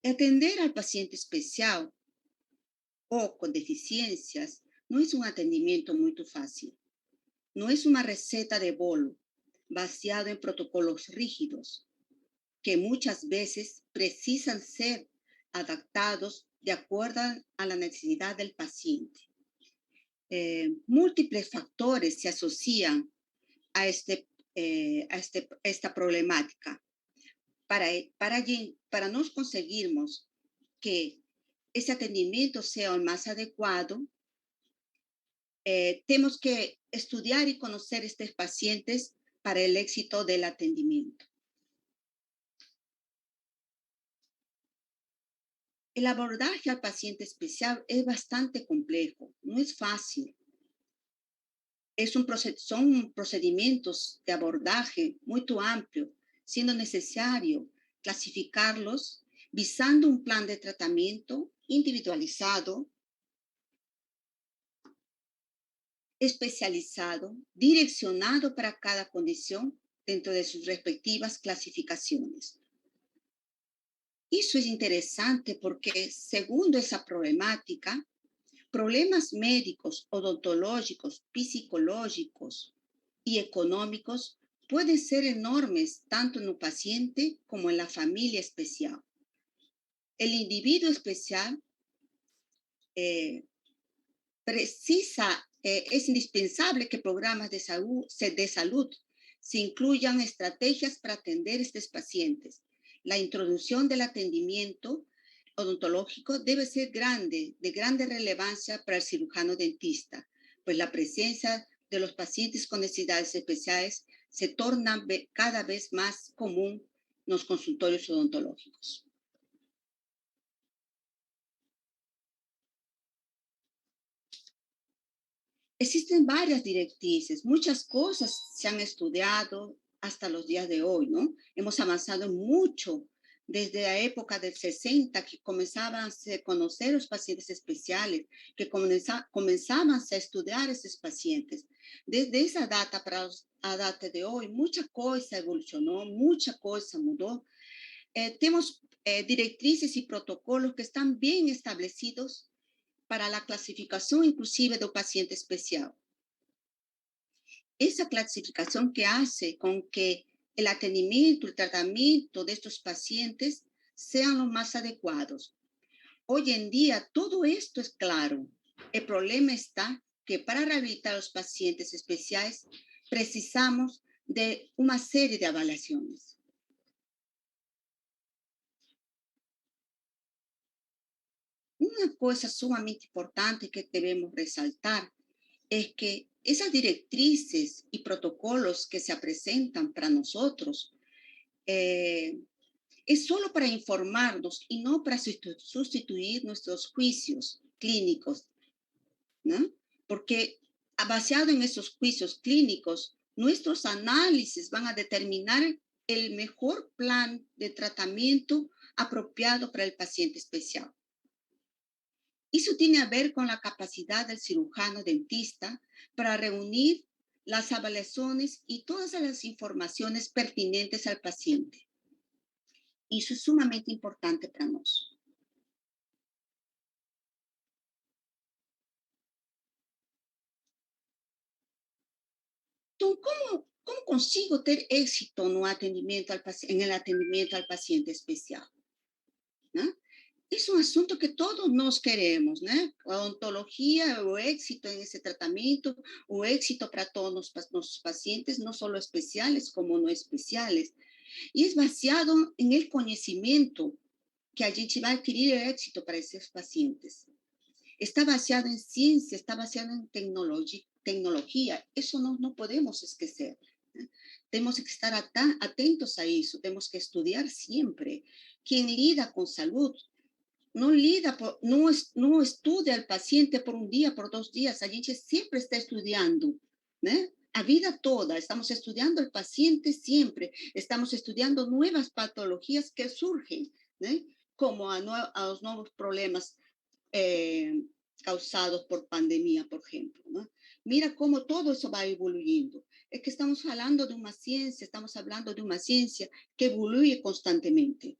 Atender al paciente especial o con deficiencias no es un atendimiento muy fácil. No es una receta de bolo basado en protocolos rígidos que muchas veces precisan ser adaptados de acuerdo a la necesidad del paciente. Múltiples factores se asocian a esta problemática. Para nos conseguirmos que ese atendimiento sea el más adecuado, tenemos que estudiar y conocer a estos pacientes para el éxito del atendimiento. El abordaje al paciente especial es bastante complejo, no es fácil. Son procedimientos de abordaje muy amplio, siendo necesario clasificarlos visando un plan de tratamiento individualizado, especializado, direccionado para cada condición dentro de sus respectivas clasificaciones. Eso es interesante porque, según esa problemática, problemas médicos, odontológicos, psicológicos y económicos pueden ser enormes tanto en un paciente como en la familia especial. El individuo especial es indispensable que programas de salud se incluyan estrategias para atender a estos pacientes. La introducción del atendimiento odontológico debe ser de grande relevancia para el cirujano dentista, pues la presencia de los pacientes con necesidades especiales se torna cada vez más común en los consultorios odontológicos. Existen varias directrices, muchas cosas se han estudiado hasta los días de hoy, ¿no? Hemos avanzado mucho desde la época del 60, que comenzaban a conocer los pacientes especiales, que comenzaban a estudiar a esos pacientes. Desde esa data para la data de hoy, mucha cosa evolucionó, mucha cosa mudó. Tenemos directrices y protocolos que están bien establecidos para la clasificación inclusive de un paciente especial. Esa clasificación que hace con que el atendimiento, el tratamiento de estos pacientes sean los más adecuados. Hoy en día todo esto es claro. El problema está que para rehabilitar a los pacientes especiales precisamos de una serie de evaluaciones. Una cosa sumamente importante que debemos resaltar es que esas directrices y protocolos que se presentan para nosotros es solo para informarnos y no para sustituir nuestros juicios clínicos, ¿no? Porque basado en esos juicios clínicos, nuestros análisis van a determinar el mejor plan de tratamiento apropiado para el paciente especial. Eso tiene a ver con la capacidad del cirujano dentista para reunir las evaluaciones y todas las informaciones pertinentes al paciente. Eso es sumamente importante para nosotros. Entonces, ¿cómo consigo ter éxito en el atendimiento al paciente especial? ¿No? Es un asunto que todos nos queremos, ¿no? La odontología, o éxito en ese tratamiento, o éxito para todos los pacientes, no solo especiales como no especiales. Y es basado en el conocimiento que a gente va a adquirir el éxito para esos pacientes. Está basado en ciencia, está basado en tecnología. Eso no podemos esquecer. Tenemos que estar atentos a eso, tenemos que estudiar siempre. Quien lida con salud no estudia al paciente por un día, por 2 días. A gente siempre está estudiando, ¿no? A vida toda estamos estudiando al paciente siempre. Estamos estudiando nuevas patologías que surgen, ¿no? Como a los nuevos problemas causados por pandemia, por ejemplo, ¿no? Mira cómo todo eso va evoluyendo. Es que estamos hablando de una ciencia, estamos hablando de una ciencia que evoluye constantemente.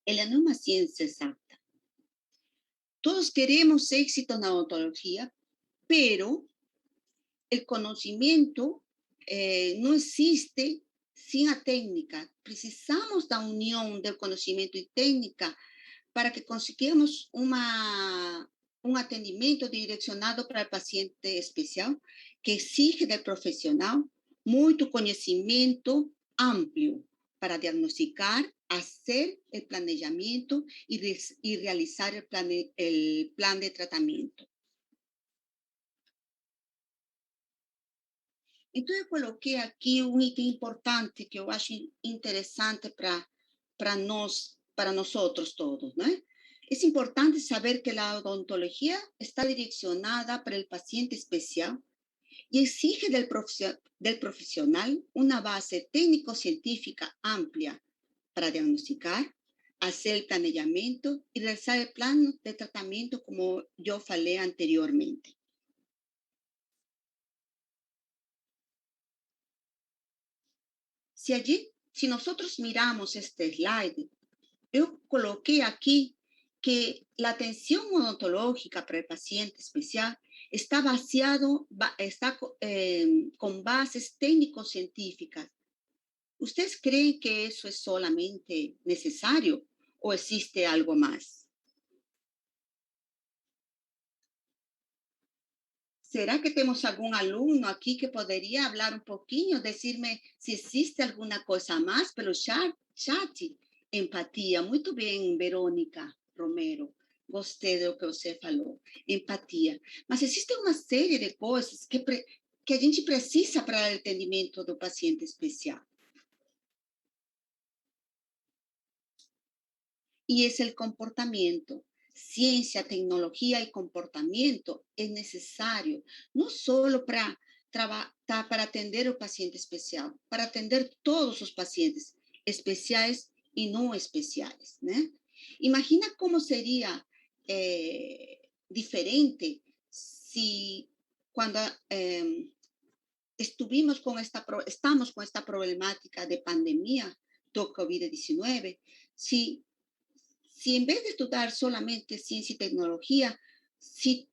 ela não é uma ciência exata. Todos queremos éxito na odontologia, pero el conocimiento no existe sin la técnica. Precisamos da unión del conocimiento y técnica para que consigamos un atendimiento direccionado para el paciente especial que exige del profesional mucho conocimiento amplio para diagnosticar, hacer el planeamiento y realizar el plan de tratamiento. Então, eu coloquei aqui um item importante que eu acho interessante para nós outros todos, né? É importante saber que a odontologia está direcionada para o paciente especial e exige del profissional uma base técnico-científica ampla para diagnosticar, fazer o planejamento e realizar o plano de tratamento, como eu falei anteriormente. Si nosotros miramos este slide, yo coloqué aquí que la atención odontológica para el paciente especial está con bases técnico-científicas. ¿Ustedes creen que eso es solamente necesario o existe algo más? ¿Será que tenemos algún alumno aquí que podría hablar un poquito, decirme si existe alguna cosa más pelo chat? Empatía. Muito bem, Verônica Romero. Gostei do que você falou. Empatia. Mas existe uma série de coisas que a gente precisa para o atendimento do paciente especial. Y es el comportamiento. Ciencia, tecnología y comportamiento es necesario, no solo para atender al paciente especial, para atender todos los pacientes, especiales y no especiales, ¿no? Imagina cómo sería diferente si cuando estamos con esta problemática de pandemia do COVID-19, si en vez de estudiar solamente ciencia y tecnología, si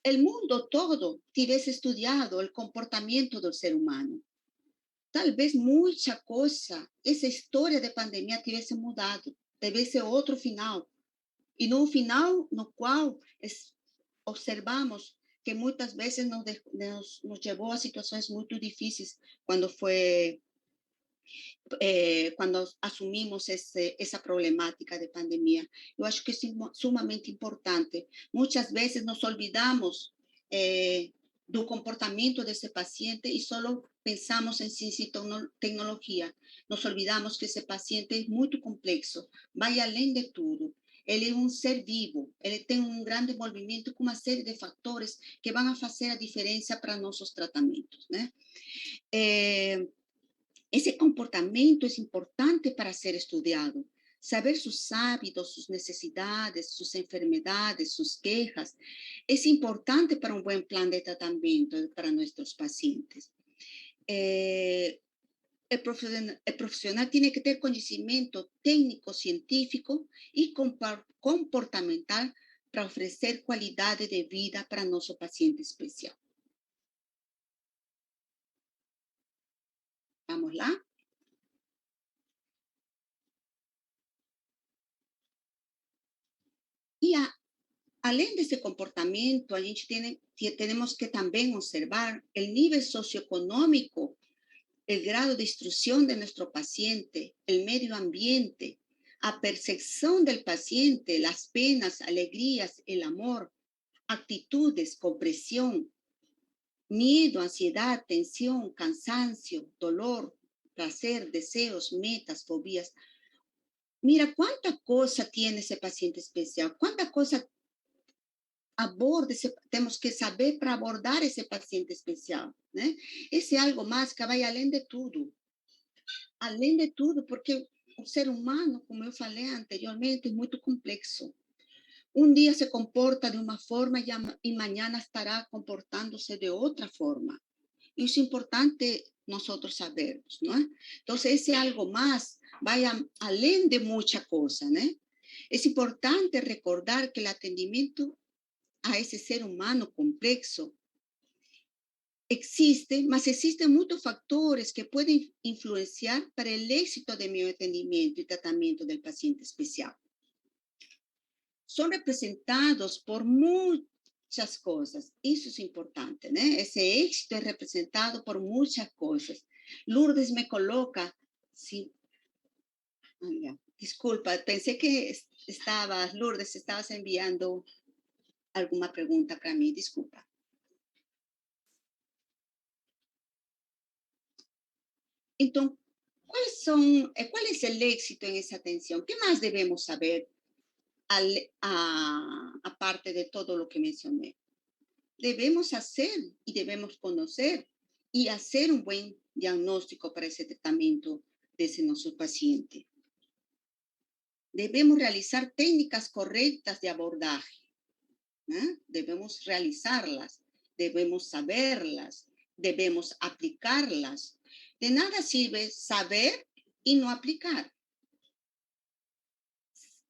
el mundo todo tuviese estudiado el comportamiento del ser humano, tal vez mucha cosa, esa historia de pandemia tuviese mudado, tuviese otro final, y no un final no cual observamos que muchas veces nos llevó a situaciones muy difíciles cuando assumimos essa problemática de pandemia. Eu acho que isso é sumamente importante. Muitas vezes nos olvidamos do comportamento desse paciente e só pensamos em ciência e tecnologia. Nos olvidamos que esse paciente é muito complexo, vai além de tudo. Ele é um ser vivo, ele tem um grande envolvimento com uma série de fatores que vão fazer a diferença para nossos tratamentos, né? Ese comportamiento es importante para ser estudiado. Saber sus hábitos, sus necesidades, sus enfermedades, sus quejas, es importante para un buen plan de tratamiento para nuestros pacientes. El profesional tiene que tener conocimiento técnico, científico y comportamental para ofrecer calidad de vida para nuestro paciente especial. Vamos lá? E além desse comportamento, a gente temos que também observar o nível socioeconômico, o grado de instrução de nosso paciente, o meio ambiente, a percepção do paciente, as penas, alegrias, o amor, atitudes, compressão, medo, ansiedade, tensão, cansancio, dolor, prazer, desejos, metas, fobias. Mira cuánta cosa tiene ese paciente especial, cuánta cosa temos que saber para abordar esse paciente especial, né? Esse é algo mais que vai além de tudo. Além de tudo, porque o ser humano, como eu falei anteriormente, é muito complexo. Um dia se comporta de uma forma e amanhã estará comportando-se de outra forma. Isso é importante nós sabermos, não é? Então, esse é algo mais vaya além de mucha cosa, ¿no? Es importante recordar que el atendimiento a ese ser humano complejo existe, mas existen muchos factores que pueden influenciar para el éxito de mi atendimiento y tratamiento del paciente especial. Son representados por muchas cosas. Eso es importante, ¿no? Ese éxito es representado por muchas cosas. Lourdes me coloca, sí, disculpa, pensé que Lourdes, estabas enviando alguna pregunta para mí, disculpa. Entonces, ¿cuál es el éxito en esa atención? ¿Qué más debemos saber aparte de todo lo que mencioné? Debemos hacer y debemos conocer y hacer un buen diagnóstico para ese tratamiento de ese nuestro paciente. Debemos realizar técnicas correctas de abordaje. Debemos realizarlas, debemos saberlas, debemos aplicarlas. De nada sirve saber y no aplicar.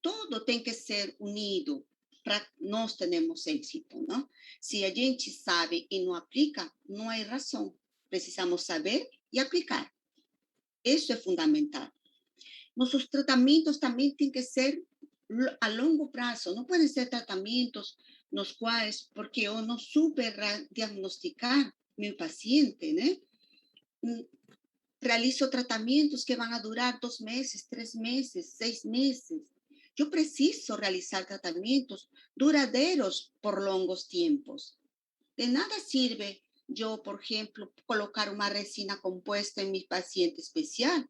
Todo tem que ser unido para nós termos éxito, não? Se a gente sabe e não aplica, não há razão. Precisamos saber e aplicar. Isso é fundamental. Nossos tratamentos também têm que ser a longo prazo. Não podem ser tratamentos nos quais, porque eu não supe diagnosticar meu paciente, né? Realizo tratamientos que van a durar 2 meses, 3 meses, 6 meses. Yo preciso realizar tratamientos duraderos por longos tiempos. De nada sirve yo, por ejemplo, colocar una resina compuesta en mi paciente especial,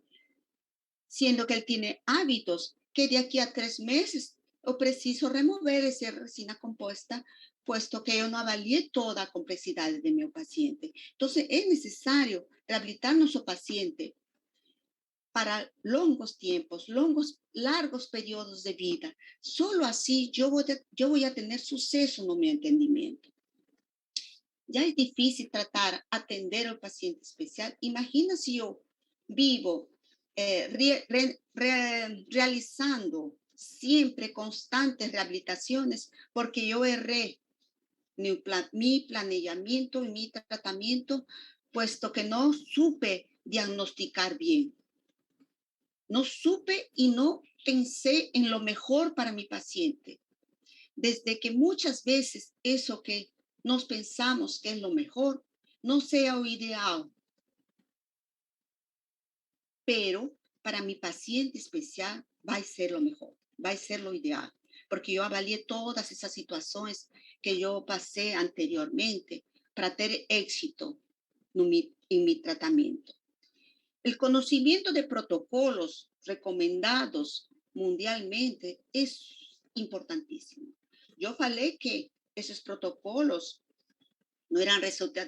siendo que él tiene hábitos que de aquí a 3 meses yo preciso remover esa resina compuesta, puesto que yo no avalié toda la complejidad de mi paciente. Entonces, es necesario rehabilitar a nuestro paciente para longos tiempos, largos periodos de vida. Solo así yo voy a tener suceso en mi entendimiento. Ya es difícil atender al paciente especial. Imagina si yo vivo realizando siempre constantes rehabilitaciones porque yo erré mi planeamiento y mi tratamiento, puesto que no supe diagnosticar bien. No supe y no pensé en lo mejor para mi paciente. Desde que muchas veces eso que nos pensamos que es lo mejor no sea lo ideal. Pero para mi paciente especial va a ser lo mejor, va a ser lo ideal. Porque yo avalié todas esas situaciones que yo pasé anteriormente para tener éxito en mi tratamiento. El conocimiento de protocolos recomendados mundialmente es importantísimo. Yo falei que esos protocolos no eran recetas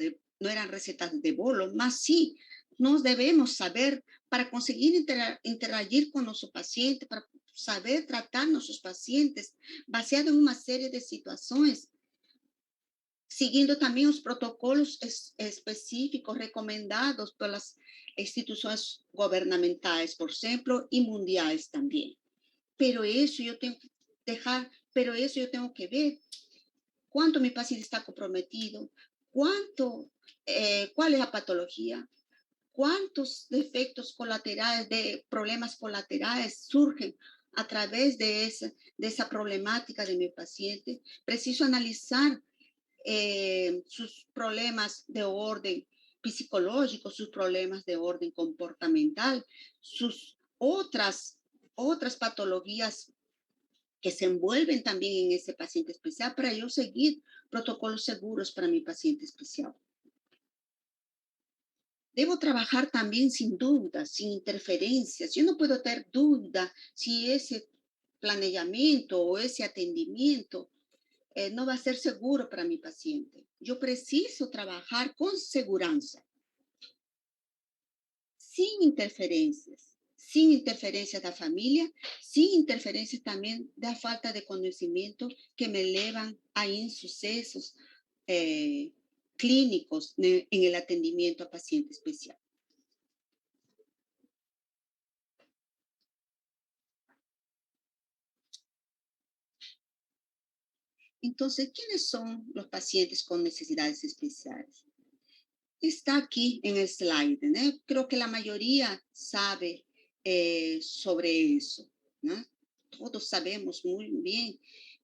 de bolo, mas sí nos debemos saber para conseguir interagir con nuestro paciente, para saber tratar nuestros pacientes baseado en una serie de situaciones, seguindo também os protocolos específicos recomendados pelas instituições governamentais, por exemplo, e mundiais também. Pero isso eu tenho que ver quanto meu paciente está comprometido, qual é a patologia, quantos defeitos colaterais, de problemas colaterais surgem a través de essa problemática de meu paciente. Preciso analisar sus problemas de orden psicológico, sus problemas de orden comportamental, sus otras patologías que se envuelven también en ese paciente especial para yo seguir protocolos seguros para mi paciente especial. Debo trabajar también sin dudas, sin interferencias. Yo no puedo tener duda si ese planeamiento o ese atendimiento no va a ser seguro para mi paciente. Yo preciso trabajar con seguridad, sin interferencias de la familia, sin interferencias también de la falta de conocimiento que me llevan a insucesos clínicos en el atendimiento a paciente especial. Entonces, ¿quiénes son los pacientes con necesidades especiales? Está aquí en el slide, ¿no? Creo que la mayoría sabe sobre eso, ¿no? Todos sabemos muy bien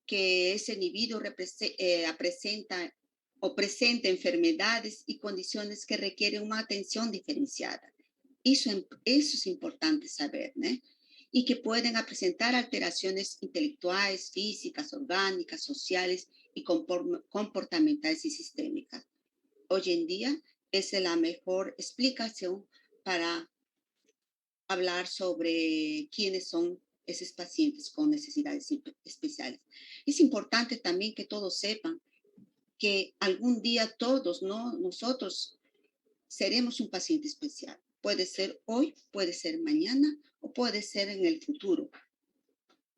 que ese individuo presenta o presenta enfermedades y condiciones que requieren una atención diferenciada. Eso es importante saber, ¿no? Y que pueden presentar alteraciones intelectuales, físicas, orgánicas, sociales y comportamentales y sistémicas. Hoy en día es la mejor explicación para hablar sobre quiénes son esos pacientes con necesidades especiales. Es importante también que todos sepan que algún día todos, ¿no? Nosotros seremos un paciente especial. Puede ser hoy, puede ser mañana o puede ser en el futuro.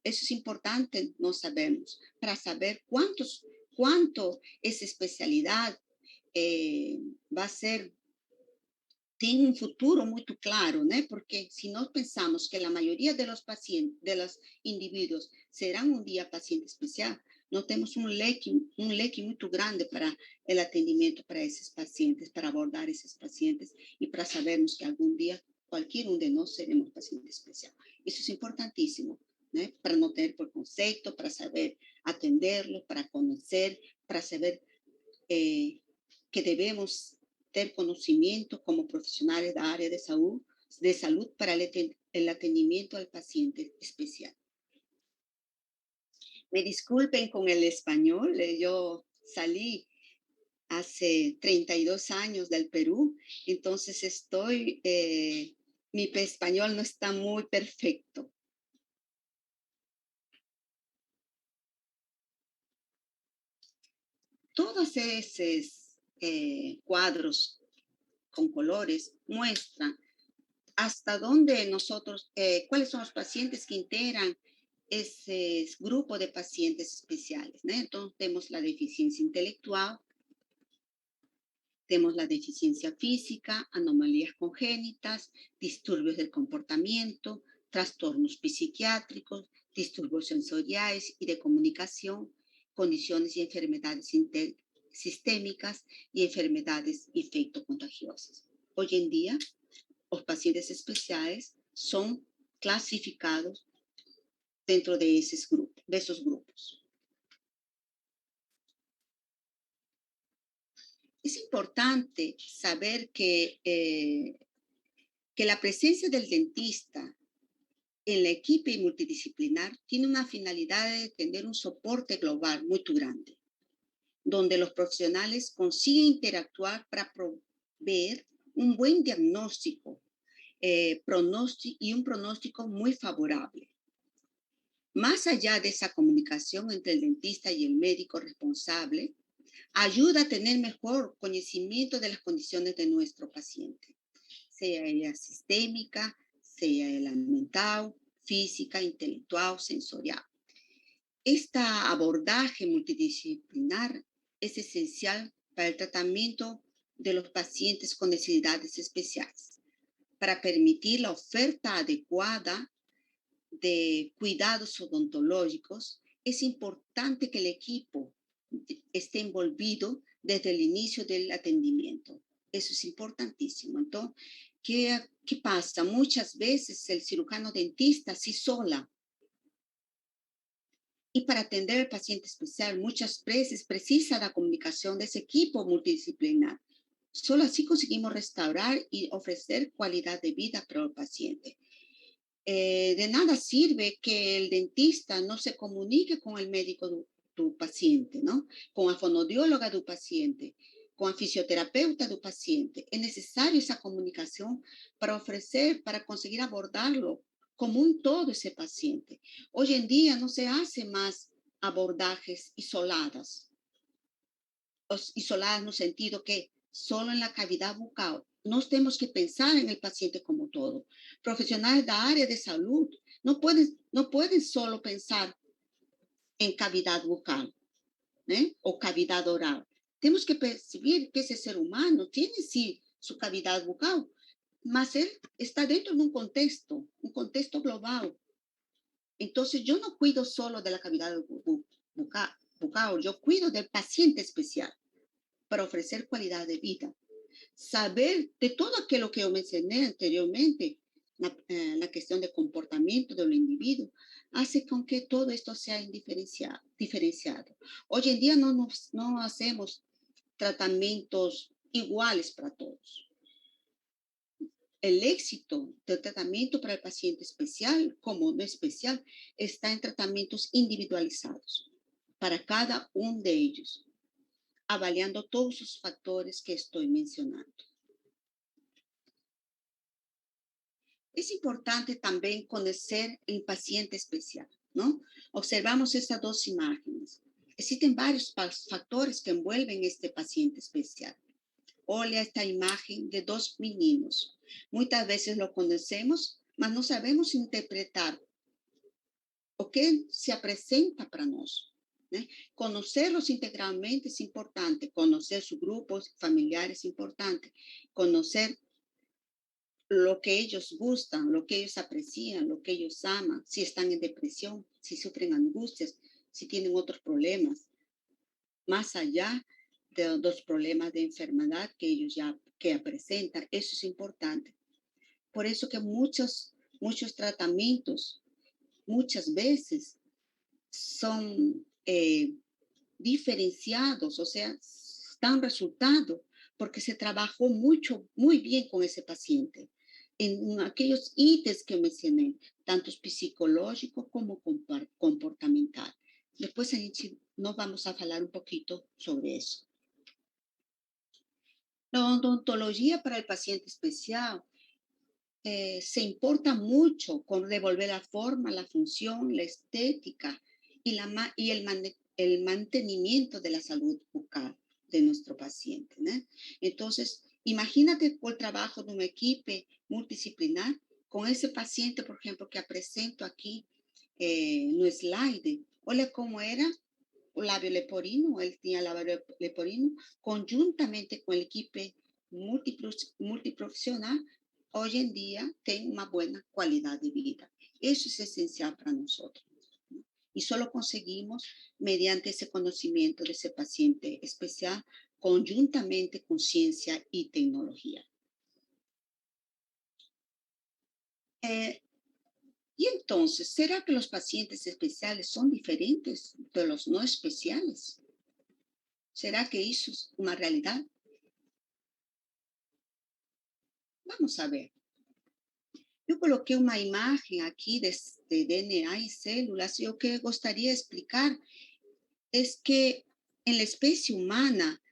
Eso es importante, no sabemos, para saber cuánto esa especialidad va a ser, tiene un futuro muy claro, ¿no? Porque si no pensamos que la mayoría de los pacientes, de los individuos, serán un día paciente especial, no tenemos un leque muy grande para el atendimiento para esos pacientes, para abordar esos pacientes y para sabernos que algún día cualquier uno de nosotros seremos paciente especial. Eso es importantísimo, ¿no? Para no tener por concepto, para saber atenderlo, para conocer, para saber que debemos tener conocimiento como profesionales de área de salud para el atendimiento al paciente especial. Me disculpen con el español, yo salí hace 32 años del Perú, entonces mi español no está muy perfecto. Todos esos cuadros con colores muestran hasta dónde nosotros, cuáles son los pacientes que integran ese grupo de pacientes especiales, ¿no? Entonces tenemos la deficiencia intelectual, tenemos la deficiencia física, anomalías congénitas, disturbios del comportamiento, trastornos psiquiátricos, disturbios sensoriales y de comunicación, condiciones y enfermedades sistémicas y enfermedades infectocontagiosas. Hoy en día, los pacientes especiales son clasificados dentro de esos grupos. Es importante saber que la presencia del dentista en la equipo multidisciplinar tiene una finalidad de tener un soporte global muy grande, donde los profesionales consiguen interactuar para proveer un buen diagnóstico y un pronóstico muy favorable. Más allá de esa comunicación entre el dentista y el médico responsable, ayuda a tener mejor conocimiento de las condiciones de nuestro paciente, sea ella sistémica, sea ella mental, física, intelectual, sensorial. Este abordaje multidisciplinar es esencial para el tratamiento de los pacientes con necesidades especiales, para permitir la oferta adecuada de cuidados odontológicos. Es importante que el equipo esté envolvido desde el inicio del atendimiento. Eso es importantísimo. Entonces, ¿qué pasa? Muchas veces el cirujano dentista sí sola. Y para atender al paciente especial, muchas veces precisa la comunicación de ese equipo multidisciplinar. Solo así conseguimos restaurar y ofrecer calidad de vida para el paciente. De nada sirve que el dentista no se comunique con el médico de tu paciente, ¿no? Con la fonodióloga del paciente, con el fisioterapeuta del paciente. Es necesaria esa comunicación para ofrecer, para conseguir abordarlo como un todo ese paciente. Hoy en día no se hace más abordajes isoladas no sentido que solo en la cavidad bucal. No tenemos que pensar en el paciente como todo. Profesionales de área de salud no pueden solo pensar en cavidad bucal, o cavidad oral. Tenemos que percibir que ese ser humano tiene sí su cavidad bucal, mas él está dentro de un contexto global. Entonces yo no cuido solo de la cavidad bucal, bucal, yo cuido del paciente especial para ofrecer calidad de vida. Saber de todo aquello que yo mencioné anteriormente, la cuestión de comportamiento del individuo, hace con que todo esto sea diferenciado. Hoy en día no hacemos tratamientos iguales para todos. El éxito del tratamiento para el paciente especial, como no especial, está en tratamientos individualizados para cada uno de ellos, avaliando todos los factores que estoy mencionando. Es importante también conocer el paciente especial, ¿no? Observamos estas dos imágenes. Existen varios factores que envuelven este paciente especial. Olha esta imagen de dos meninos. Muchas veces lo conocemos, mas no sabemos interpretar o que se apresenta para nós. Né? Conocerlos integralmente es importante, conocer sus grupos familiares es importante, conocer lo que ellos gustan, lo que ellos aprecian, lo que ellos aman, si están en depresión, si sufren angustias, si tienen otros problemas, más allá de los problemas de enfermedad que ellos ya presentan. Eso es importante. Por eso que muchos tratamientos, muchas veces, son diferenciados, o sea, dan resultado porque se trabajó muy bien con ese paciente en aquellos ítems que mencioné, tanto psicológico como comportamental. Después nos vamos a hablar un poquito sobre eso. La odontología para el paciente especial se importa mucho con devolver la forma, la función, la estética y el mantenimiento de la salud bucal de nuestro paciente, ¿no? Entonces, imagínate el trabajo de un equipo multidisciplinar con ese paciente, por ejemplo, que presento aquí en el slide. Olha cómo era o labio leporino, él tenía labio leporino, conjuntamente con el equipo multiprofesional, hoy en día tiene una buena calidad de vida. Eso es esencial para nosotros. ¿No? Y solo conseguimos mediante ese conocimiento de ese paciente especial, conjuntamente con ciencia y tecnología. Y entonces, ¿será que los pacientes especiales son diferentes de los no especiales? ¿Será que eso es una realidad? Vamos a ver. Yo coloqué una imagen aquí de DNA y células y lo que gustaría explicar es que en la especie humana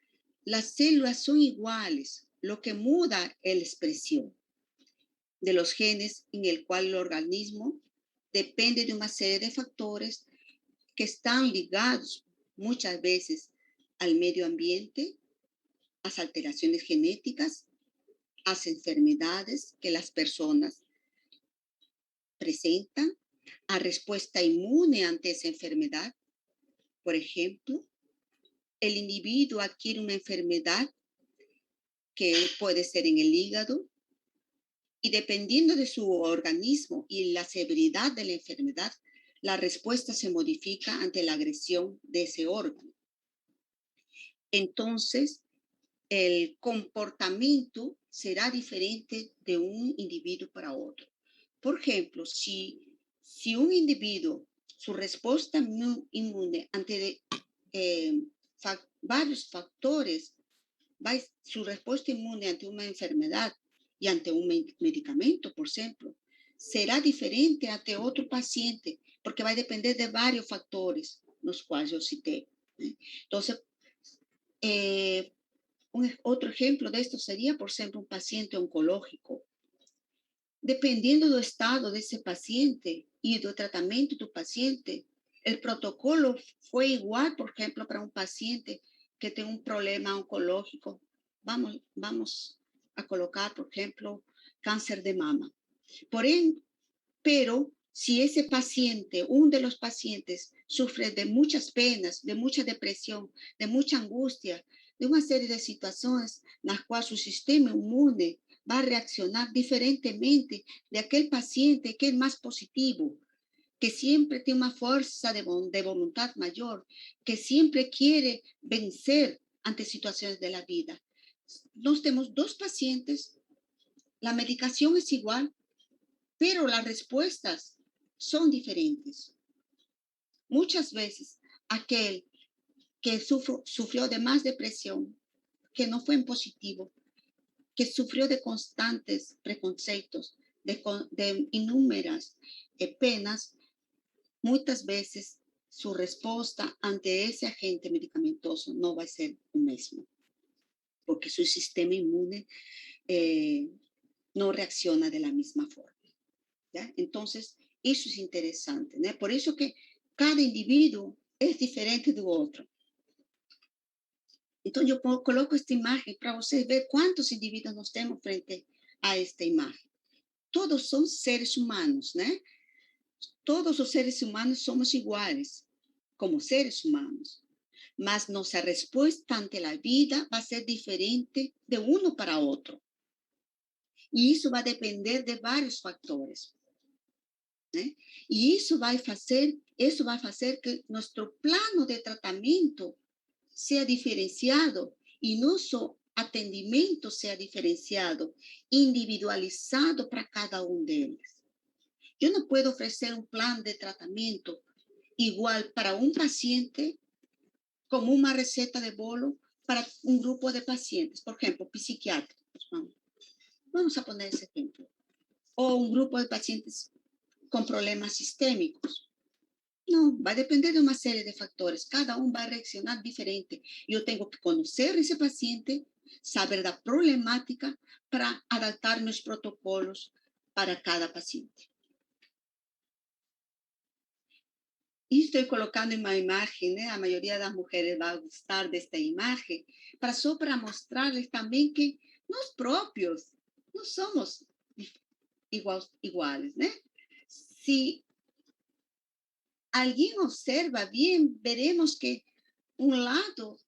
las células son iguales, lo que muda es la expresión de los genes en el cual el organismo depende de una serie de factores que están ligados muchas veces al medio ambiente, a las alteraciones genéticas, a las enfermedades que las personas presentan, a respuesta inmune ante esa enfermedad. Por ejemplo, el individuo adquiere una enfermedad que puede ser en el hígado y dependiendo de su organismo y la severidad de la enfermedad, la respuesta se modifica ante la agresión de ese órgano. Entonces, el comportamiento será diferente de un individuo para otro. Por ejemplo, si un individuo, su respuesta inmune ante varios factores, su respuesta inmune ante una enfermedad y ante un medicamento, por ejemplo, será diferente ante otro paciente, porque va a depender de varios factores, los cuales yo cité. Entonces, otro ejemplo de esto sería, por ejemplo, un paciente oncológico. Dependiendo del estado de ese paciente y del tratamiento del paciente, el protocolo fue igual, por ejemplo, para un paciente que tiene un problema oncológico. Vamos a colocar, por ejemplo, cáncer de mama. Pero si ese paciente, uno de los pacientes, sufre de muchas penas, de mucha depresión, de mucha angustia, de una serie de situaciones en las cuales su sistema inmune va a reaccionar diferentemente de aquel paciente que es más positivo, que siempre tiene una fuerza de voluntad mayor, que siempre quiere vencer ante situaciones de la vida. Nos tenemos dos pacientes, la medicación es igual, pero las respuestas son diferentes. Muchas veces aquel que sufrió de más depresión, que no fue en positivo, que sufrió de constantes preconceptos, de inúmeras penas, muchas veces su respuesta ante ese agente medicamentoso no va a ser el mismo, porque su sistema inmune no reacciona de la misma forma. ¿Ya? Entonces, eso es interesante, ¿no? Por eso que cada individuo es diferente del otro. Entonces, yo coloco esta imagen para ustedes ver cuántos individuos nos tenemos frente a esta imagen. Todos son seres humanos, ¿no? Todos os seres humanos somos iguais como seres humanos, mas nossa resposta ante a vida vai ser diferente de um para outro. E isso vai depender de vários fatores, né? E isso vai fazer que nosso plano de tratamento seja diferenciado e nosso atendimento seja diferenciado, individualizado para cada deles. Eu não posso oferecer um plano de tratamento igual para un paciente como una receta de bolo para un grupo de pacientes, por ejemplo, psiquiátricos. Vamos a poner ese ejemplo. O un grupo de pacientes con problemas sistémicos. No, va a depender de una serie de factores. Cada uno va a reaccionar diferente. Yo tengo que conocer ese paciente, saber la problemática para adaptar mis protocolos para cada paciente. E estou colocando em uma imagem, né? A maioria das mulheres vai gostar desta imagem, só para mostrar-lhes também que nós próprios não somos iguais, né? Se alguém observa bem, veremos que lado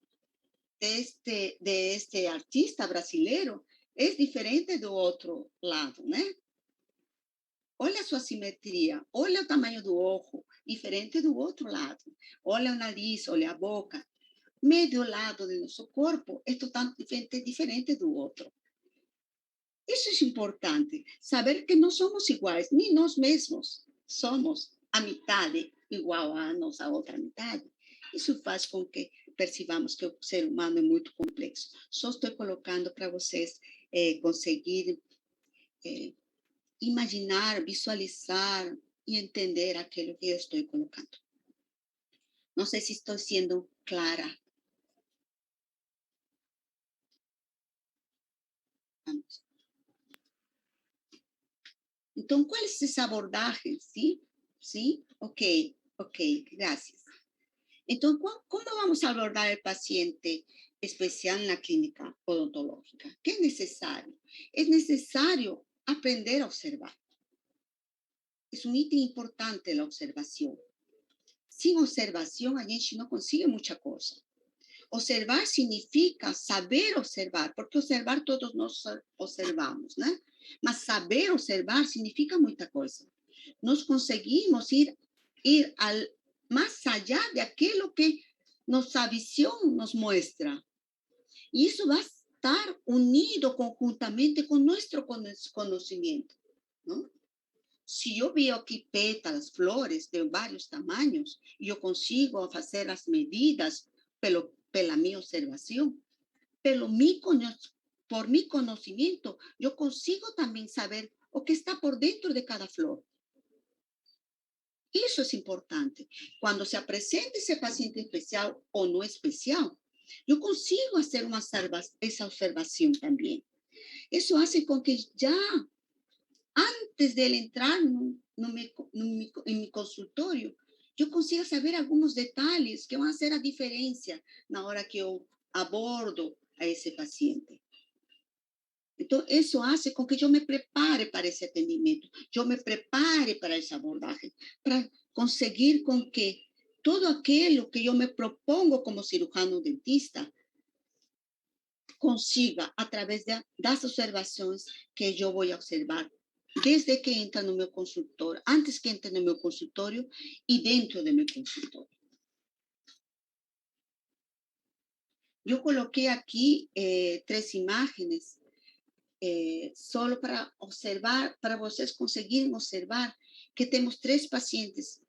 de este artista brasileiro é diferente do outro lado, né? Olha a sua simetria, olha o tamanho do ojo, diferente do outro lado. Olha o nariz, olha a boca. Medio lado do nosso corpo é totalmente diferente do outro. Isso é importante, saber que não somos iguais, nem nós mesmos somos a metade igual à nossa outra metade. Isso faz com que percebamos que o ser humano é muito complexo. Só estou colocando para vocês conseguir imaginar, visualizar e entender aquilo que eu estou colocando. Não sei se estou sendo clara. Vamos. Então, quais são essas abordagens? Sim? Sim? Ok, graças. Então, como vamos abordar o paciente especial na clínica odontológica? Que é necessário? É necessário aprender a observar. É um item importante a observação. Sem observação, a gente não consegue muita coisa. Observar significa saber observar, porque observar todos nós observamos, né? Mas saber observar significa muita coisa. Nós conseguimos ir mais allá de aquilo que nossa visão nos mostra. E isso vai estar unido conjuntamente com nosso conhecimento, não? Se eu vi aqui pétalas, flores de vários tamanhos, e eu consigo fazer as medidas pela minha observação, por meu conhecimento, eu consigo também saber o que está por dentro de cada flor. Isso é importante. Quando se apresenta esse paciente especial ou não especial, eu consigo fazer essa observação também. Isso faz com que já, antes de ele entrar em meu consultório, eu consiga saber alguns detalhes que vão fazer a diferença na hora que eu abordo a esse paciente. Então, isso faz com que eu me prepare para esse atendimento, eu me prepare para essa abordagem, para conseguir com que todo aquilo que eu me propongo como cirurgião dentista consiga, através das observações que eu vou observar desde que entra no meu consultório, antes que entre no meu consultório e dentro do meu consultório. Eu coloquei aqui 3 imagens, solo para observar, para vocês conseguirem observar que temos 3 pacientes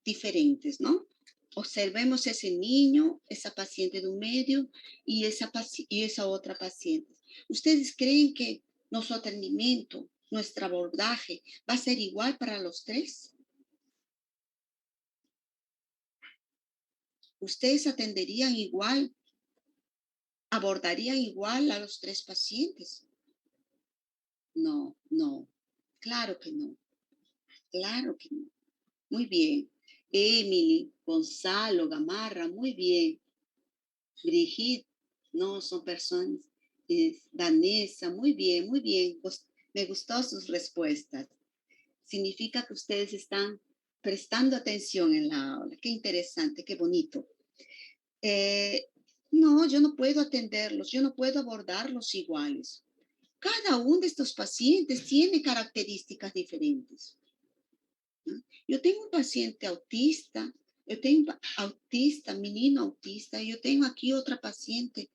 diferentes, ¿no? Observemos ese niño, esa paciente do medio y esa otra paciente. ¿Ustedes creen que nuestro atendimiento, nuestro abordaje va a ser igual para los 3? ¿Ustedes atenderían igual, abordarían igual a los 3 pacientes? No, no, claro que no, claro que no. Muy bien. Emily, Gonzalo, Gamarra, muy bien. Brigitte, no, son personas. Vanessa, muy bien, muy bien. Me gustó sus respuestas. Significa que ustedes están prestando atención en la aula. Qué interesante, qué bonito. No, yo no puedo atenderlos, yo no puedo abordarlos iguales. Cada uno de estos pacientes tiene características diferentes. ¿No? Yo tengo un paciente autista, yo tengo autista, menino autista, yo tengo aquí otra paciente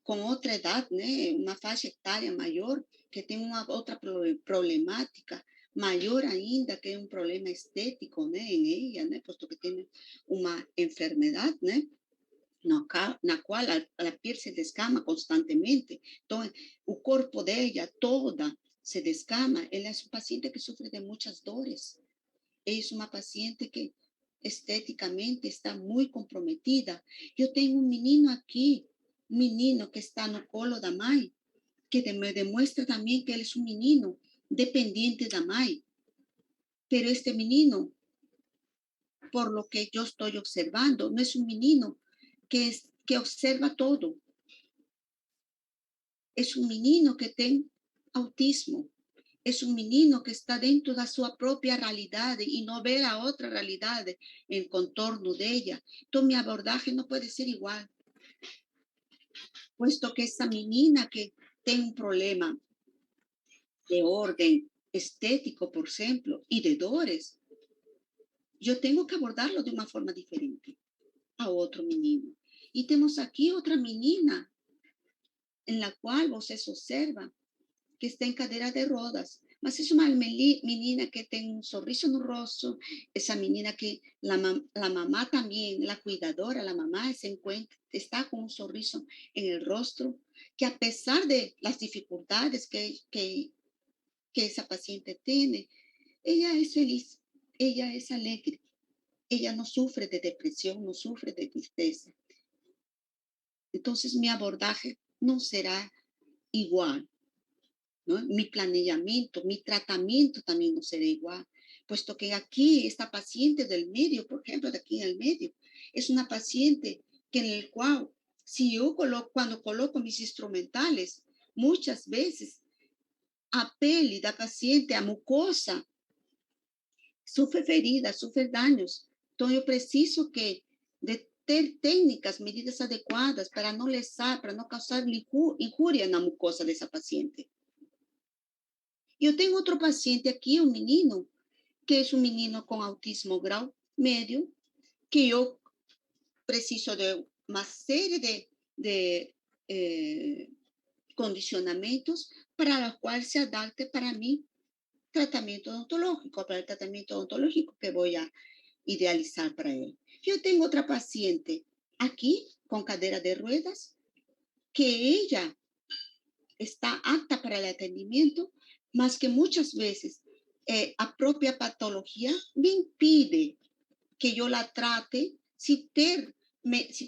con otra edad, ¿no? Una faixa etária maior, que tem uma outra problemática maior ainda, que é um problema estético, né, em ela, né, posto que tem uma enfermidade, né, na qual a piel se descama constantemente. Então, o corpo dela toda se descama. Ela é um paciente que sofre de muitas dores. É uma paciente que esteticamente está muito comprometida. Eu tenho um menino aqui, um menino que está no colo da mãe, que me demuestra também que ele é um menino dependiente da mãe. Pero este menino, por lo que yo estoy observando, no es un menino que observa todo. Es un menino que tiene autismo. Es un menino que está dentro de su propia realidad y no ve la otra realidad en contorno de ella. Entonces mi abordaje no puede ser igual, puesto que esa menina que tiene un problema de orden estético, por ejemplo, y de dores, yo tengo que abordarlo de una forma diferente a otro menino. Y tenemos aquí otra menina en la cual vocês observan que está en cadera de rodas, mas es una menina que tiene un sorriso en el rostro, esa menina que la mamá también, la cuidadora, la mamá se encuentra, está con un sorriso en el rostro, que a pesar de las dificultades que esa paciente tiene, ella es feliz, ella es alegre, ella no sufre de depresión, no sufre de tristeza. Entonces mi abordaje no será igual, ¿no? Mi planeamiento, mi tratamiento también no será igual, puesto que aquí esta paciente del medio, por ejemplo, de aquí en el medio, es una paciente que en el cual, si yo cuando coloco mis instrumentales, muchas veces a pele da paciente, a mucosa, sufre feridas, sufre daños. Entonces yo preciso que de ter técnicas, medidas adecuadas para no lesar, para no causar injuria en la mucosa de esa paciente. Eu tenho outro paciente aqui, um menino, que é um menino com autismo grau médio, que eu preciso de uma série de condicionamentos para os quais se adapte para mim tratamento odontológico, para o tratamento odontológico que vou a idealizar para ele. Eu tenho outra paciente aqui, com cadeira de ruedas, que ella está apta para el atendimiento, mas que muchas veces a propia patología me impide que yo la trate si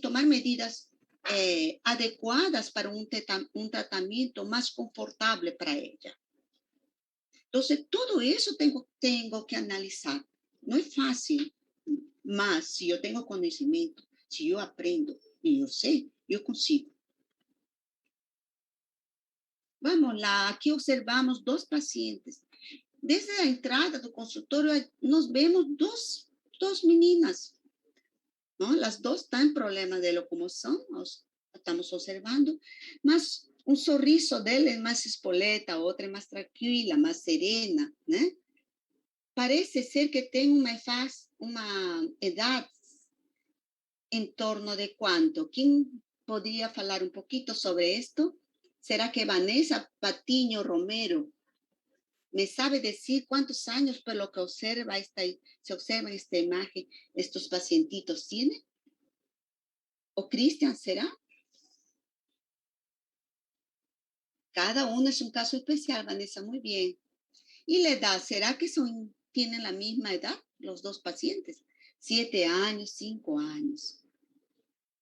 tomar medidas adecuadas para un tratamiento más confortable para ella. Entonces, todo eso tengo que analizar. No es fácil, mas si yo tengo conocimiento, si yo aprendo y yo sé, yo consigo. Vamos lá, aqui observamos 2 pacientes. Desde a entrada do consultório, nós vemos duas meninas, não? As duas têm problema de locomoção, nós estamos observando, mas un sorriso de él es más espoleta, otra es más tranquila, más serena, ¿no? Parece ser que tengo una edad en torno de cuánto. ¿Quién podría hablar un poquito sobre esto? ¿Será que Vanessa Patiño Romero me sabe decir cuántos años, por lo que se observa en esta imagen, estos pacientitos tienen? ¿O Cristian será? Cada uno es un caso especial, Vanessa, muy bien. ¿Y la edad? ¿Será que tienen la misma edad los dos pacientes? 7 años, 5 años.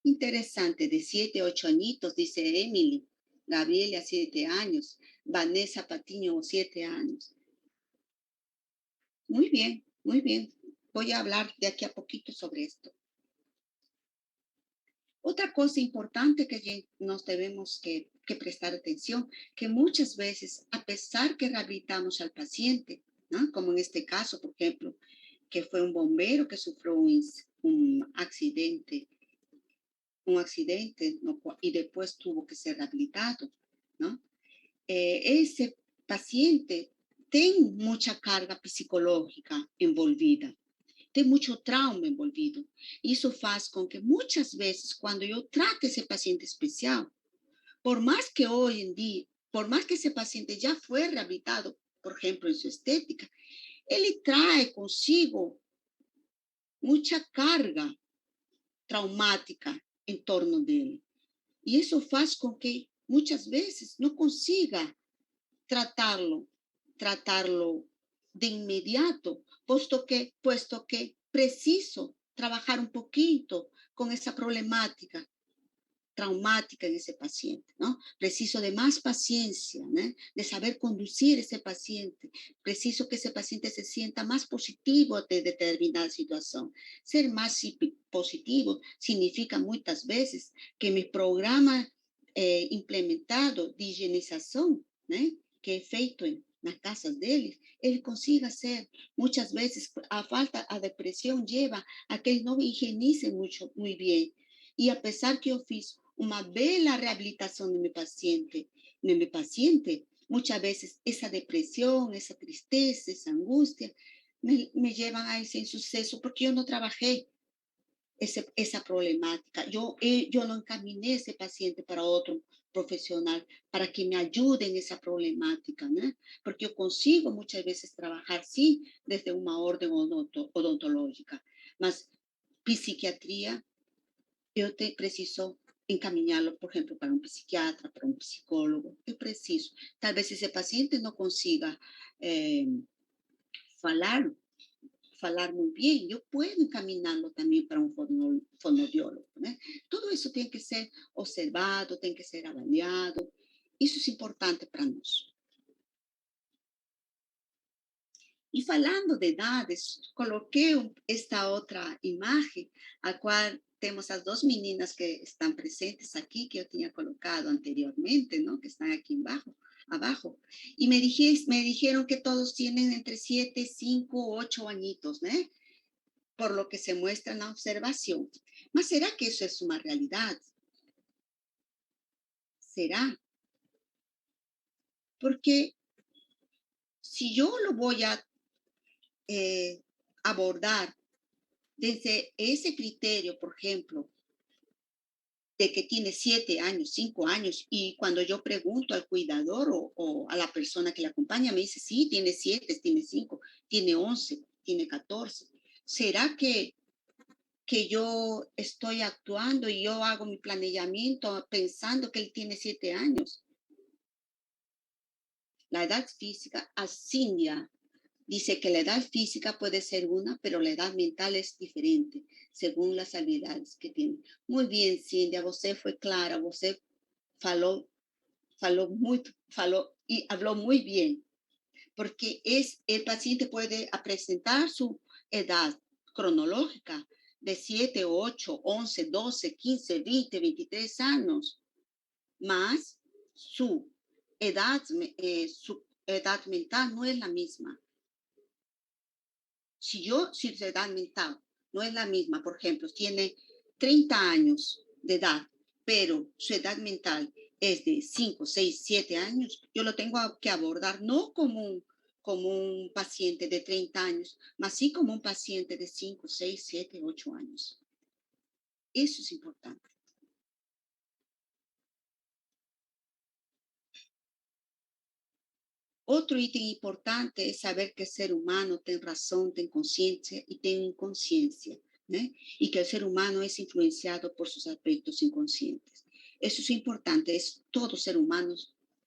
Interesante, de 7, 8 añitos, dice Emily. Gabriela, 7 años. Vanessa Patiño, 7 años. Muy bien, muy bien. Voy a hablar de aquí a poquito sobre esto. Otra cosa importante que nos debemos que prestar atención, que muchas veces, a pesar que rehabilitamos al paciente, ¿no? Como en este caso, por ejemplo, que fue un bombero que sufrió un accidente, ¿no? Y después tuvo que ser rehabilitado, ¿no? Ese paciente tiene mucha carga psicológica envolvida, tem mucho trauma envolvido. Isso faz com que muitas vezes, quando eu trato esse paciente especial, por mais que hoje em dia, por mais que esse paciente já foi reabilitado, por exemplo, em sua estética, ele traz consigo muita carga traumática em torno dele. E isso faz com que muitas vezes não consiga tratá-lo de inmediato, puesto que preciso trabajar un poquito con esa problemática traumática en ese paciente, ¿no? Preciso de más paciencia, ¿no? De saber conducir ese paciente. Preciso que ese paciente se sienta más positivo de determinada situación. Ser más positivo significa muchas veces que mi programa implementado de higienización, ¿no? Que é feito nas casas deles, ele consiga ser, muitas vezes, a depressão leva a que eles não higienizem muito bem. E apesar que eu fiz uma bela reabilitação no meu paciente, muitas vezes essa depressão, essa tristeza, essa angústia, me levam a esse insucesso, porque eu não trabalhei esa problemática. Yo no encaminé ese paciente para otro profesional para que me ayude en esa problemática, ¿no? Porque yo consigo muchas veces trabajar, sí, desde una orden odontológica, mas psiquiatría, yo preciso encaminarlo, por ejemplo, para un psiquiatra, para un psicólogo, yo preciso. Tal vez ese paciente no consiga falar muy bien, yo puedo encaminarlo también para un fonoaudiólogo, ¿no? Todo eso tiene que ser observado, tiene que ser avaliado. Eso es importante para nosotros. Y hablando de edades, coloqué esta otra imagen, a cual tenemos las dos meninas que están presentes aquí, que yo tenía colocado anteriormente, ¿no? Que están aquí abajo. Y me dijeron que todos tienen entre 7, 5, 8 añitos, ¿no? Por lo que se muestra en la observación. ¿Mas será que eso es una realidad? ¿Será? Porque si yo lo voy a abordar desde ese criterio, por ejemplo, de que tiene 7 años, 5 años, y cuando yo pregunto al cuidador o a la persona que le acompaña, me dice, sí, tiene 7, tiene 5, tiene 11, tiene 14. ¿Será que yo estoy actuando y yo hago mi planeamiento pensando que él tiene 7 años? La edad física, a Cindia dice que la edad física puede ser una, pero la edad mental es diferente, según las habilidades que tiene. Muy bien, Cindia, usted fue clara, usted falou y habló muy bien, porque el paciente puede presentar su edad cronológica de 7, 8, 11, 12, 15, 20, 23 años, más su edad mental no es la misma. Si su edad mental no es la misma, por ejemplo, tiene 30 años de edad, pero su edad mental es de 5, 6, 7 años, yo lo tengo que abordar no como un paciente de 30 años, más sí como un paciente de 5, 6, 7, 8 años. Eso es importante. Otro ítem importante es saber que el ser humano tiene razón, tiene conciencia y tiene inconsciencia, ¿eh? Y que el ser humano es influenciado por sus aspectos inconscientes. Eso es importante, es todo ser humano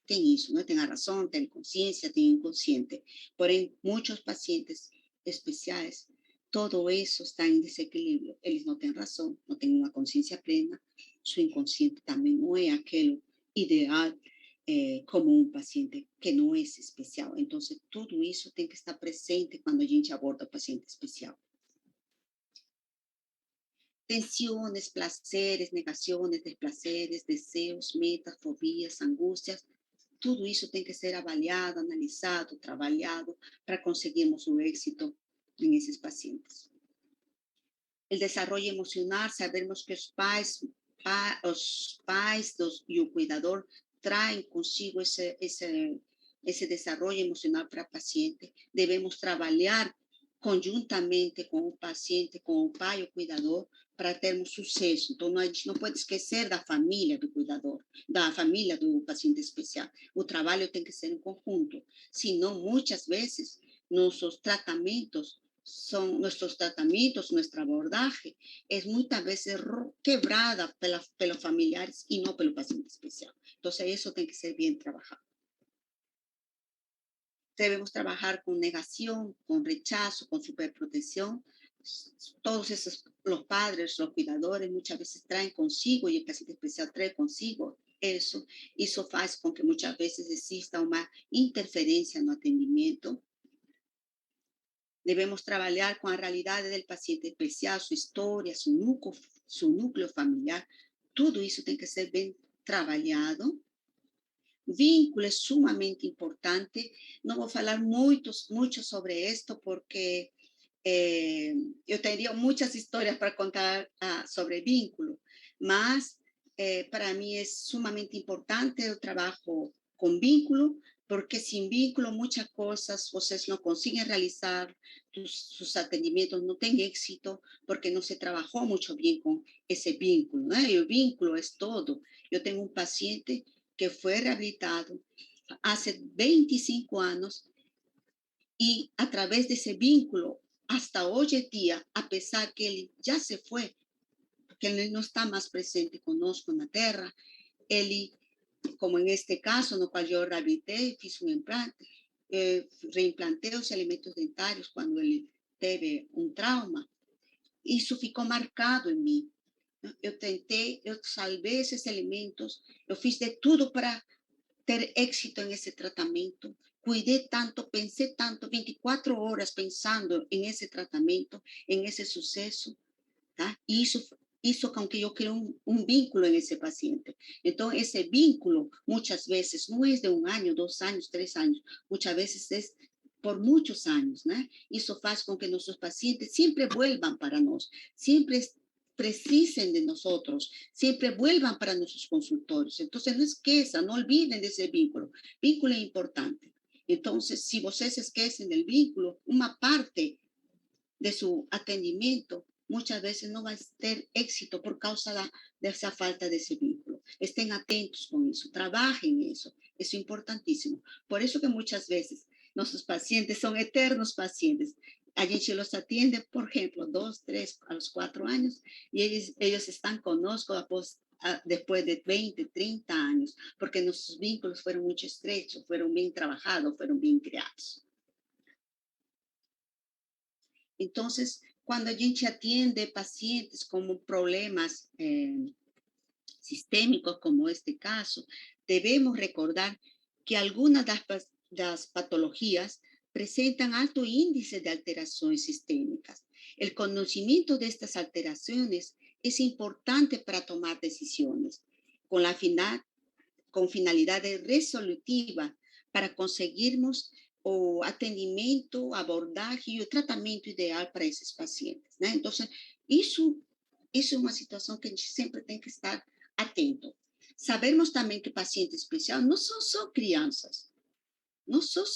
tiene eso, ¿no? Tiene razón, tiene conciencia, tiene inconsciente. Por en muchos pacientes especiales, todo eso está en desequilibrio. Ellos no tienen razón, no tienen una conciencia plena, su inconsciente también no es aquello ideal como un paciente que no es especial. Entonces, todo eso tem que estar presente quando a gente aborda o paciente especial. Tensiones, placeres, negaciones, desplaceres, deseos, metas, fobias, angustias, tudo isso tem que ser avaliado, analisado, trabalhado para conseguirmos o éxito em esses pacientes. El desarrollo emocional, sabemos que os pais e o cuidador traem consigo esse desarrollo emocional para o paciente. Devemos trabalhar conjuntamente com o paciente, com o pai, o cuidador, para termos sucesso. Então, a gente não pode esquecer da família do cuidador, da família do paciente especial. O trabalho tem que ser em conjunto. Senão, muitas vezes, nossos tratamentos son nuestros tratamientos, nuestro abordaje es muchas veces quebrada por los familiares y no por el paciente especial. Entonces eso tiene que ser bien trabajado. Debemos trabajar con negación, con rechazo, con superprotección. Todos esos, los padres, los cuidadores, muchas veces traen consigo y el paciente especial trae consigo eso. Eso hace con que muchas veces exista una interferencia en el atendimiento. Devemos trabalhar com a realidade do paciente especial, sua história, seu núcleo familiar. Tudo isso tem que ser bem trabalhado. Vínculo é sumamente importante. Não vou falar muito sobre isto, porque eu teria muitas histórias para contar sobre vínculo, mas para mim é sumamente importante o trabalho com vínculo, porque sem vínculo muitas coisas vocês não conseguem realizar, sus atendimentos não têm êxito, porque não se trabalhou muito bem com esse vínculo, né? E o vínculo é todo. Eu tenho um paciente que foi reabilitado há 25 anos y a través de ese vínculo, hasta hoy en día, a pesar que él ya se fue, que él no está más presente conosco en la tierra, él, como en este caso, no cual yo rehabilité, hice un implante, reimplanté los elementos dentarios cuando él teve un trauma, y eso ficou marcado en mí. Eu tentei, eu salvei esses elementos, eu fiz de tudo para ter éxito en ese tratamiento. Cuidé tanto, pensé tanto, 24 horas pensando en ese tratamiento, en ese suceso, ¿tá? Y hizo con que yo cree un vínculo en ese paciente. Entonces, ese vínculo muchas veces no es de un año, 2 años, 3 años, muchas veces es por muchos años, ¿no? Eso hace con que nuestros pacientes siempre vuelvan para nosotros, siempre precisen de nosotros, siempre vuelvan para nuestros consultorios. Entonces, no esqueçam, no olviden de ese vínculo. Vínculo es importante. Entonces, si vocês esquecen del vínculo, una parte de su atendimiento muchas veces no va a tener éxito por causa de esa falta de ese vínculo. Estén atentos con eso, trabajen en eso, es importantísimo. Por eso que muchas veces nuestros pacientes son eternos pacientes. A gente los atiende, por ejemplo, 2, 3, a los 4 años, y ellos están conosco después de 20, 30 años, porque nuestros vínculos fueron muy estrechos, fueron bien trabajados, fueron bien creados. Entonces, cuando a gente atiende pacientes con problemas sistémicos, como este caso, debemos recordar que algunas de las patologías presentan alto índice de alteraciones sistémicas. El conocimiento de estas alteraciones es importante para tomar decisiones con con finalidades resolutivas para conseguirmos o atendimento, abordaje e o tratamento ideal para esses pacientes, né? Então, isso é uma situação que a gente sempre tem que estar atento. sabemos também que paciente especial não são só crianças, não são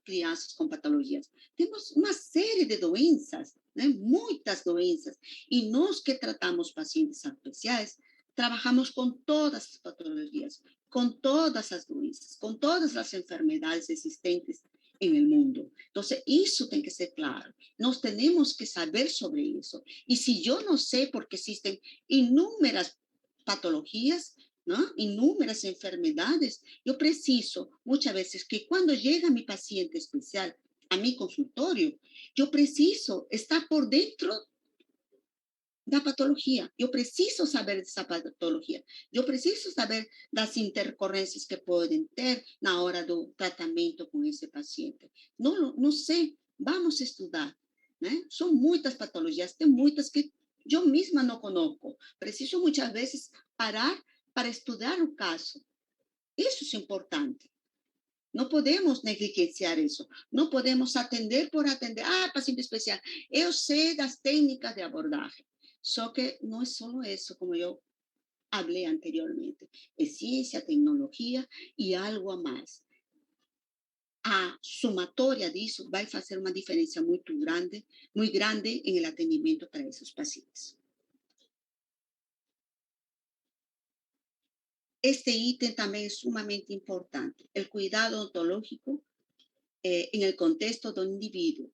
crianças com patologias. Temos uma série de doenças, né? Muitas doenças. E nós que tratamos pacientes especiais, trabalhamos com todas as patologias, com todas as doenças, com todas as enfermedades existentes en el mundo. Entonces, eso tiene que ser claro. Nos tenemos que saber sobre eso. Y si yo no sé, porque existen inúmeras patologías, ¿no? Inúmeras enfermedades, yo preciso muchas veces que cuando llega mi paciente especial a mi consultorio, yo preciso estar por dentro da patologia. Eu preciso saber dessa patologia. Eu preciso saber das intercorrências que podem ter na hora do tratamento com esse paciente. Não sei, vamos estudar. Né? São muitas patologias, tem muitas que eu mesma não conheço. Preciso muitas vezes parar para estudar o caso. Isso é importante. Não podemos negligenciar isso. Não podemos atender por atender. Ah, paciente especial. Eu sei das técnicas de abordagem. Só que não é só isso, como eu falei anteriormente. É ciência, tecnologia e algo a mais. A somatória disso vai fazer uma diferença muito grande em el atendimento para esses pacientes. Este ítem também é sumamente importante. O cuidado ontológico en el contexto del individuo,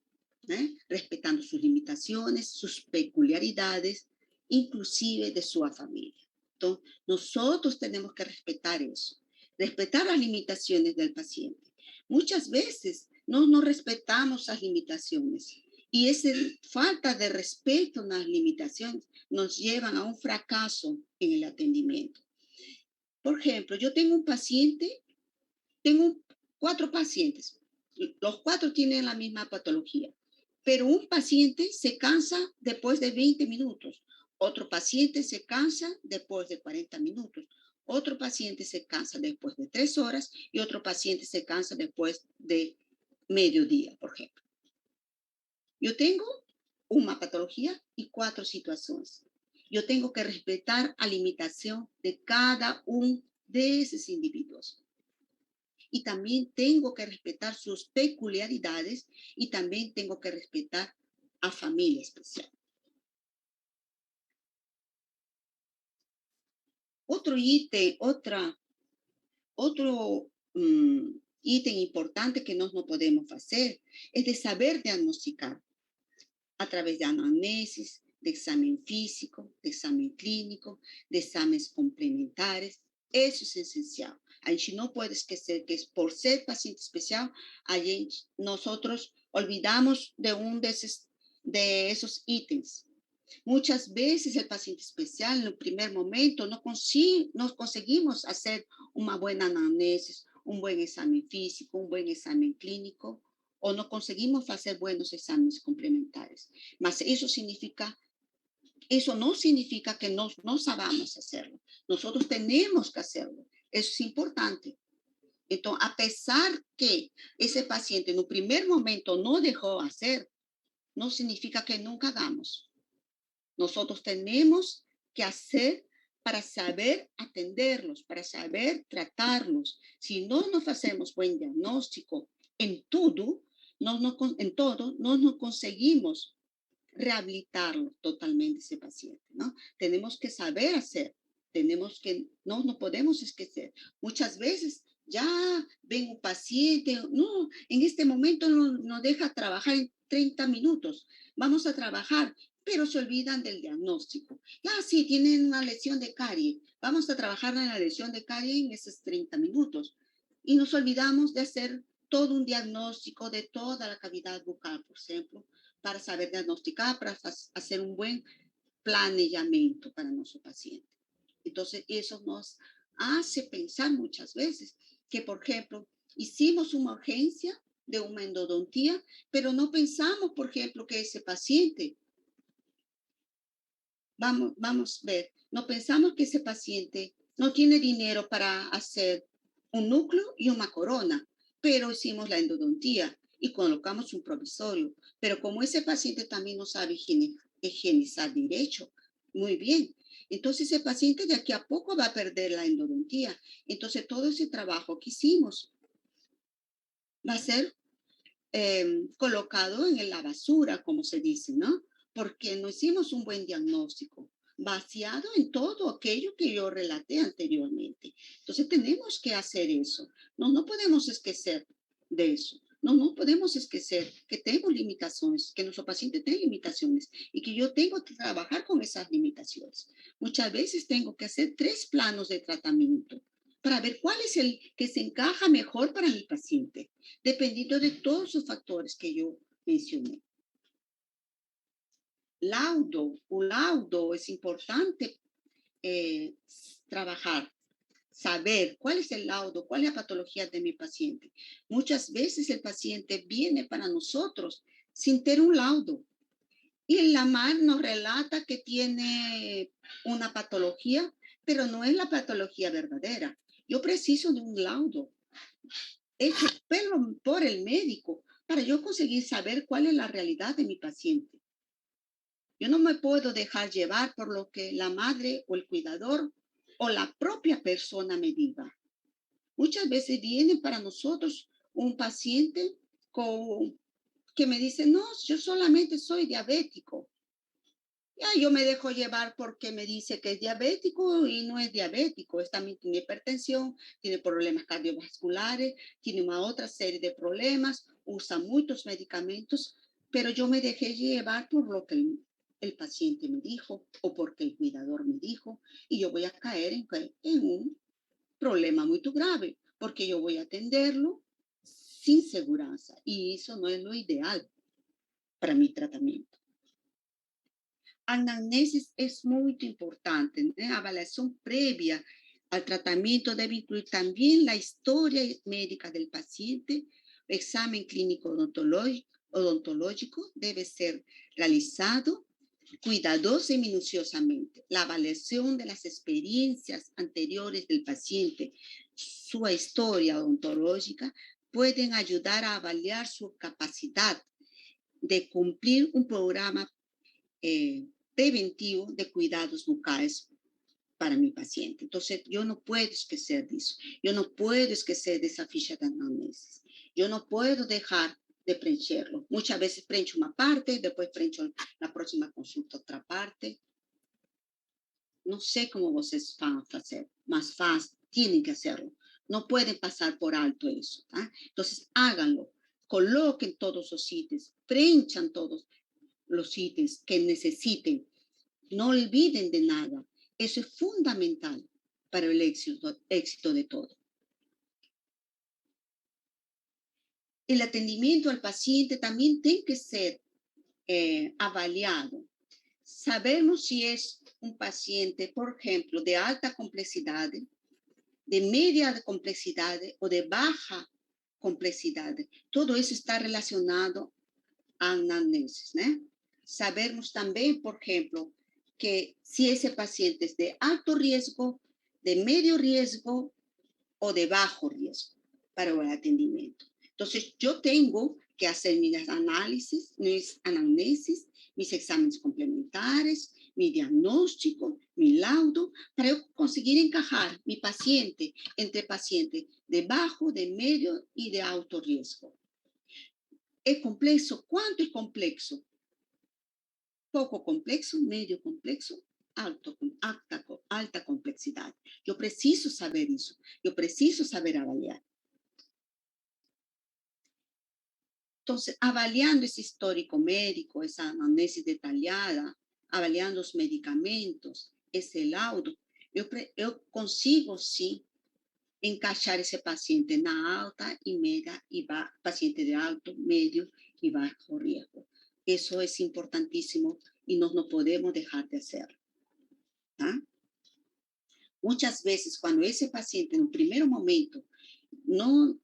respetando sus limitaciones, sus peculiaridades, inclusive de su familia. Entonces, nosotros tenemos que respetar eso, respetar las limitaciones del paciente. Muchas veces no respetamos las limitaciones y esa falta de respeto a las limitaciones nos llevan a un fracaso en el atendimiento. Por ejemplo, yo tengo un paciente, tengo 4 pacientes. Los 4 tienen la misma patología, pero un paciente se cansa después de 20 minutos, otro paciente se cansa después de 40 minutos, otro paciente se cansa después de 3 horas y otro paciente se cansa después de mediodía, por ejemplo. Yo tengo una patología y 4 situaciones. Yo tengo que respetar la limitación de cada uno de esos individuos. Y también tengo que respetar sus peculiaridades y también tengo que respetar a familia especial. Otro ítem, otro ítem importante que nós não podemos fazer é de saber diagnosticar através de anamnesis, de exame físico, de exame clínico, de exames complementares. Isso é essencial. A gente não pode esquecer que por ser paciente especial, nós olvidamos de de esos itens. Muitas vezes o paciente especial, no primeiro momento, não conseguimos fazer uma boa anamnese, um bom exame físico, um bom exame clínico, ou não conseguimos fazer bons exames complementares. Mas isso não significa que nós não sabamos fazê-lo. Nós temos que fazê-lo. Isso é importante. Então, apesar que esse paciente no primeiro momento não deixou fazer, não significa que nunca hagamos. Nós temos que fazer para saber atenderlos, para saber tratarlos. Se nós não fazemos bom diagnóstico em tudo, nós não conseguimos rehabilitarlo totalmente esse paciente, ¿no? Tenemos que saber hacer, no podemos esquecer. Muchas veces ya ven un paciente, no, en este momento no deja trabajar en 30 minutos, vamos a trabajar, pero se olvidan del diagnóstico. Ya sí, tienen una lesión de carie, vamos a trabajar en la lesión de carie en esos 30 minutos. Y nos olvidamos de hacer todo un diagnóstico de toda la cavidad bucal, por ejemplo, para saber diagnosticar, para hacer un buen planeamiento para nuestro paciente. Entonces, eso nos hace pensar muchas veces que, por ejemplo, hicimos una urgencia de una endodontía, pero no pensamos, por ejemplo, que ese paciente, vamos a ver, no pensamos que ese paciente no tiene dinero para hacer un núcleo y una corona, pero hicimos la endodontía y colocamos un provisorio. Pero como ese paciente también no sabe higienizar derecho, muy bien. Entonces ese paciente de aquí a poco va a perder la endodontía. Entonces todo ese trabajo que hicimos va a ser colocado en la basura, como se dice, ¿no? Porque no hicimos un buen diagnóstico vaciado en todo aquello que yo relaté anteriormente. Entonces tenemos que hacer eso. No, no podemos esquecer de eso. No, no podemos esquecer que tengo limitaciones, que nuestro paciente tiene limitaciones y que yo tengo que trabajar con esas limitaciones. Muchas veces tengo que hacer 3 planos de tratamiento para ver cuál es el que se encaja mejor para mi paciente, dependiendo de todos los factores que yo mencioné. Un laudo es importante eh, trabajar, saber cuál es el laudo, cuál es la patología de mi paciente. Muchas veces el paciente viene para nosotros sin tener un laudo y la MAR nos relata que tiene una patología, pero no es la patología verdadera. Yo preciso de un laudo hecho por el médico para yo conseguir saber cuál es la realidad de mi paciente. Yo no me puedo dejar llevar por lo que la madre o el cuidador o la propia persona me diga. Muchas veces viene para nosotros un paciente que me dice, no, yo solamente soy diabético. Ya yo me dejo llevar porque me dice que es diabético y no es diabético. También tiene hipertensión, tiene problemas cardiovasculares, tiene una otra serie de problemas, usa muchos medicamentos, pero yo me dejé llevar por lo que el paciente me dijo o porque el cuidador me dijo y yo voy a caer en un problema muy grave porque yo voy a atenderlo sin seguridad y eso no es lo ideal para mi tratamiento. Anamnesis es muy importante, ¿no? La evaluación previa al tratamiento debe incluir también la historia médica del paciente, examen clínico odontológico debe ser realizado cuidadosa y minuciosamente. La evaluación de las experiencias anteriores del paciente, su historia odontológica, pueden ayudar a evaluar su capacidad de cumplir un programa eh, preventivo de cuidados bucales para mi paciente. Entonces, yo no puedo esquecer de eso. Yo no puedo esquecer de esa ficha de anamnesis. Yo no puedo dejar de prencharlo. Muchas veces prencho una parte, después prencho la próxima consulta otra parte. No sé cómo vocês van a hacer, más fácil, tienen que hacerlo. No pueden pasar por alto eso. Entonces, háganlo. Coloquen todos los ítems, prenchan todos los ítems que necesiten. No olviden de nada. Eso es fundamental para el éxito de todo. El atendimiento al paciente también tiene que ser avaliado. Sabemos si es un paciente, por ejemplo, de alta complejidad, de media complejidad o de baja complejidad. Todo eso está relacionado a anamnesis, ¿no? Sabemos también, por ejemplo, que si ese paciente es de alto riesgo, de medio riesgo o de bajo riesgo para el atendimiento. Entonces, yo tengo que hacer mis análisis, mis anamnesis, mis exámenes complementares, mi diagnóstico, mi laudo, para conseguir encajar mi paciente entre pacientes de bajo, de medio y de alto riesgo. ¿Es complejo? ¿Cuánto es complejo? Poco complexo, medio complexo, alta complejidad. Yo preciso saber eso. Yo preciso saber avaliar. Entonces, avaliando ese histórico médico, esa anamnesis detallada, avaliando los medicamentos, ese laudo, eu consigo, sim, encaixar esse paciente na alta e média e paciente de alto, médio e bajo riesgo. Eso es importantísimo y no podemos dejar de hacerlo. ¿Ah? Muchas veces cuando ese paciente en un primer momento no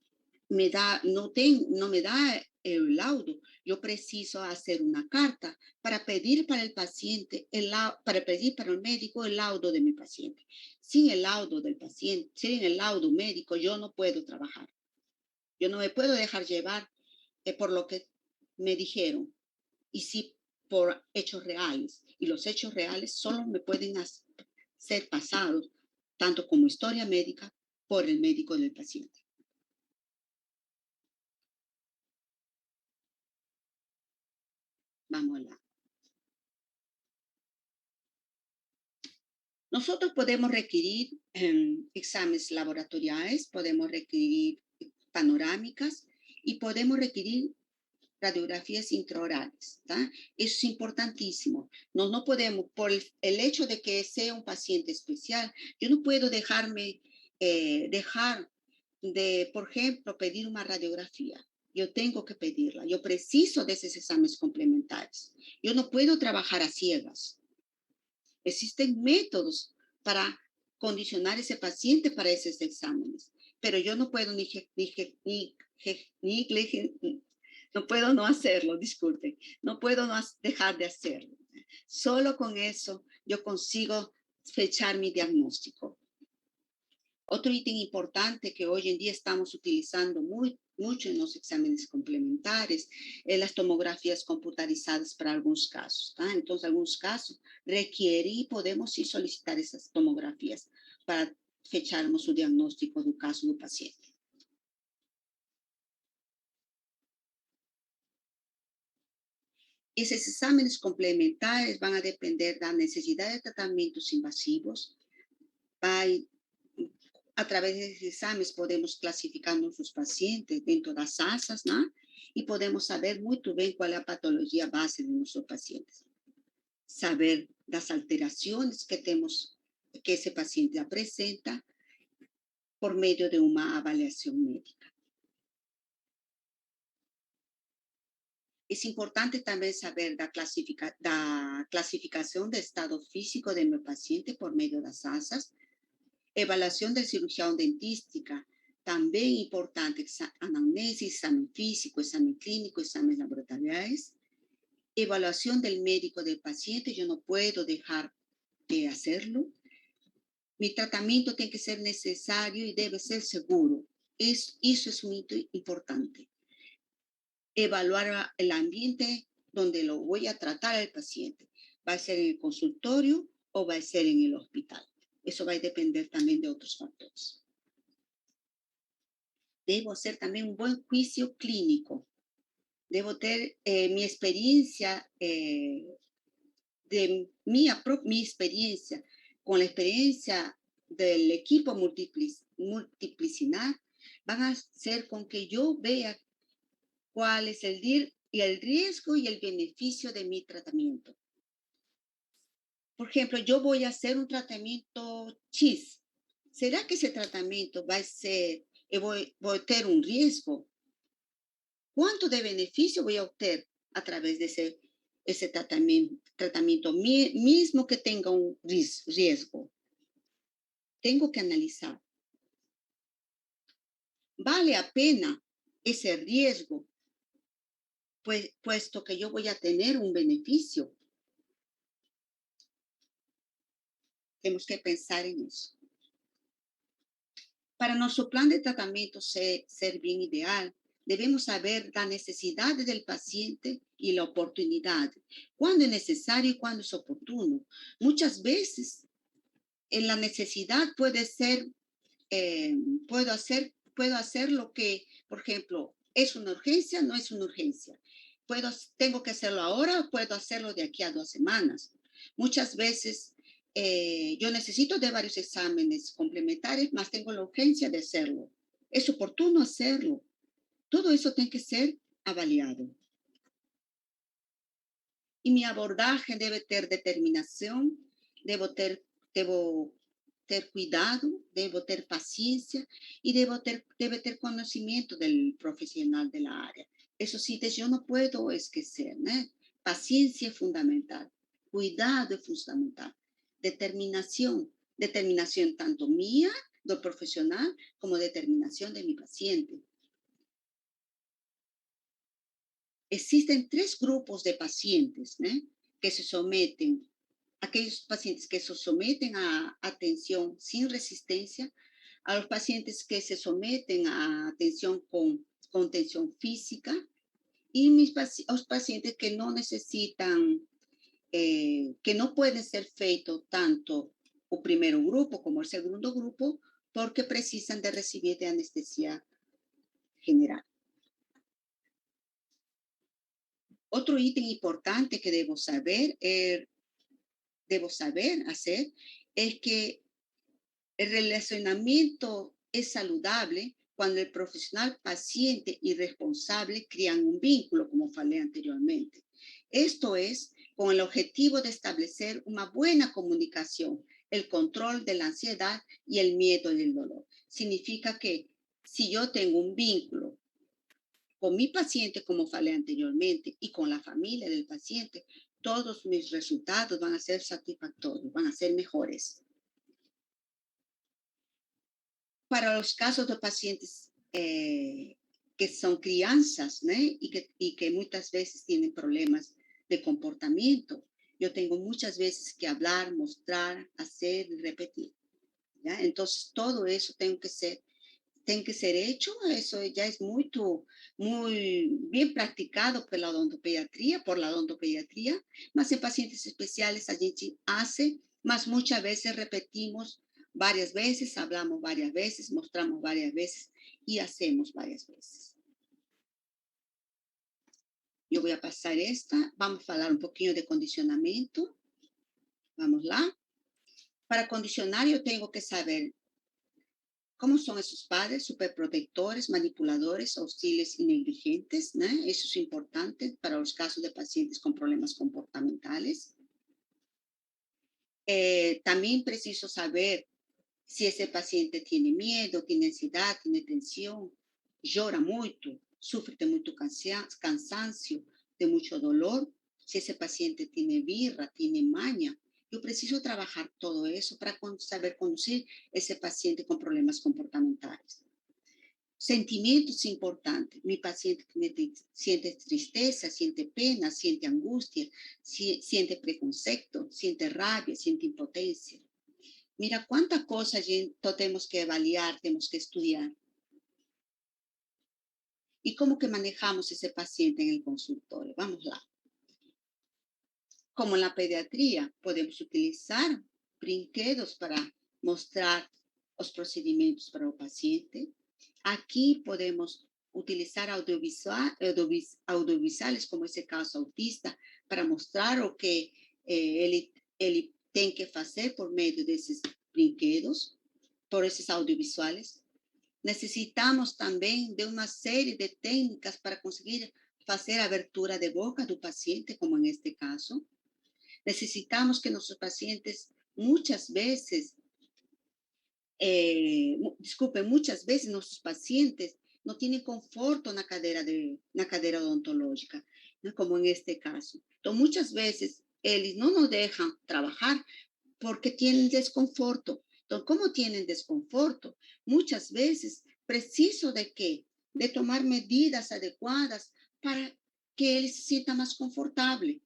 no me da el laudo, yo preciso hacer una carta para pedir para el paciente, para pedir para el médico el laudo de mi paciente. Sin el laudo del paciente, sin el laudo médico, yo no puedo trabajar. Yo no me puedo dejar llevar por lo que me dijeron y sí por hechos reales. Y los hechos reales solo me pueden ser pasados, tanto como historia médica, por el médico del paciente. Vamos allá. Nosotros podemos requerir exámenes laboratoriales, podemos requerir panorámicas y podemos requerir radiografías intraorales. ¿Tá? Eso es importantísimo. No podemos, por el hecho de que sea un paciente especial, yo no puedo dejar de, por ejemplo, pedir una radiografía. Yo tengo que pedirla. Yo preciso de esos exámenes complementarios. Yo no puedo trabajar a ciegas. Existen métodos para condicionar ese paciente para esos exámenes, pero yo no puedo no puedo no hacerlo, disculpe, no puedo no dejar de hacerlo. Solo con eso yo consigo fechar mi diagnóstico. Otro ítem importante que hoy en día estamos utilizando mucho en los exámenes complementares es las tomografías computarizadas para algunos casos. ¿tá? Entonces, algunos casos requieren y podemos sí solicitar esas tomografías para fecharmos o diagnóstico do caso do paciente. Esses exámenes complementares van a depender da necesidade de tratamentos invasivos, a través de exames podemos clasificar nossos pacientes dentro das ASAs, né? E podemos saber muito bem qual é a patologia base de nossos pacientes. Saber das alterações que esse paciente apresenta por meio de uma avaliação médica. É importante também saber da classificação do estado físico do meu paciente por meio das ASAs, evaluación del cirujano dentística, también importante, anamnesis, examen físico, examen clínico, exámenes laboratoriales, evaluación del médico del paciente, yo no puedo dejar de hacerlo. Mi tratamiento tiene que ser necesario y debe ser seguro. Eso es muy importante. Evaluar el ambiente donde lo voy a tratar al paciente. ¿Va a ser en el consultorio o va a ser en el hospital? Eso va a depender también de otros factores. Debo hacer también un buen juicio clínico. Debo tener mi experiencia, mi experiencia con la experiencia del equipo multidisciplinar, van a hacer con que yo vea cuál es el riesgo y el beneficio de mi tratamiento. Por ejemplo, yo voy a hacer un tratamiento X. ¿Será que ese tratamiento va a ser, voy a tener un riesgo? ¿Cuánto de beneficio voy a obtener a través de ese tratamiento mismo que tenga un riesgo? Tengo que analizar. ¿Vale la pena ese riesgo? Puesto que yo voy a tener un beneficio. Tenemos que pensar en eso. Para nuestro plan de tratamiento ser bien ideal, debemos saber la necesidad del paciente y la oportunidad, cuándo es necesario y cuándo es oportuno. Muchas veces, en la necesidad puede ser, puedo hacer lo que, por ejemplo, es una urgencia, no es una urgencia. Tengo que hacerlo ahora o puedo hacerlo de aquí a 2 semanas. Muchas veces yo necesito de varios exámenes complementarios, más tengo la urgencia de hacerlo. Es oportuno hacerlo. Todo eso tiene que ser avaliado. Y mi abordaje debe tener determinación, debo tener cuidado, debo tener paciencia y debe tener conocimiento del profesional de la área. Eso sí, yo no puedo esquecer, ¿no? Paciencia es fundamental, cuidado es fundamental, determinación tanto mía, del profesional, como determinación de mi paciente. Existen 3 grupos de pacientes, ¿no? Que se someten, aquellos pacientes que se someten a atención sin resistencia, a los pacientes que se someten a atención con tensión física y los pacientes que no necesitan, que no pueden ser feitos tanto o primer grupo como el segundo grupo, porque precisan de recibir de anestesia general. Otro ítem importante que debo saber hacer es que el relacionamiento es saludable cuando el profesional, paciente y responsable crean un vínculo, como falé anteriormente. Esto es con el objetivo de establecer una buena comunicación, el control de la ansiedad y el miedo y el dolor. Significa que si yo tengo un vínculo con mi paciente, como falé anteriormente, y con la familia del paciente, todos mis resultados van a ser satisfactorios, van a ser mejores. Para los casos de pacientes que son crianzas, ¿no? Y que muchas veces tienen problemas de comportamiento, yo tengo muchas veces que hablar, mostrar, hacer y repetir. ¿Ya? Entonces, todo eso tiene que ser hecho, eso ya es muy bien practicado por la odontopediatría, más en pacientes especiales a gente hace, más muchas veces repetimos varias veces, hablamos varias veces, mostramos varias veces y hacemos varias veces. Yo voy a pasar esta, vamos a hablar un poquito de condicionamiento, vamos lá. Para condicionar yo tengo que saber cómo son esos padres, superprotectores, manipuladores, hostiles y negligentes, ¿no? Eso es importante para los casos de pacientes con problemas comportamentales. También preciso saber si ese paciente tiene miedo, tiene ansiedad, tiene tensión, llora mucho, sufre de mucho cansancio, de mucho dolor, si ese paciente tiene birra, tiene maña. Yo preciso trabajar todo eso para saber conducir ese paciente con problemas comportamentales. Sentimientos importantes. Mi paciente siente tristeza, siente pena, siente angustia, siente preconcepto, siente rabia, siente impotencia. Mira cuántas cosas tenemos que evaluar, tenemos que estudiar. ¿Y cómo que manejamos ese paciente en el consultorio? Vamos lá. Como en la pediatría, podemos utilizar brinquedos para mostrar los procedimientos para el paciente. Aquí podemos utilizar audiovisuales, como ese caso autista, para mostrar o que ele tem que fazer por meio desses brinquedos, por esses audiovisuales. Necesitamos también de una serie de técnicas para conseguir hacer abertura de boca del paciente, como en este caso. Necesitamos que nuestros pacientes muchas veces muchas veces nuestros pacientes no tienen conforto en la cadera odontológica, ¿no? Como en este caso. Entonces, muchas veces ellos no nos dejan trabajar porque tienen desconforto. Entonces, ¿cómo tienen desconforto? Muchas veces preciso de qué? De tomar medidas adecuadas para que él se sienta más confortable.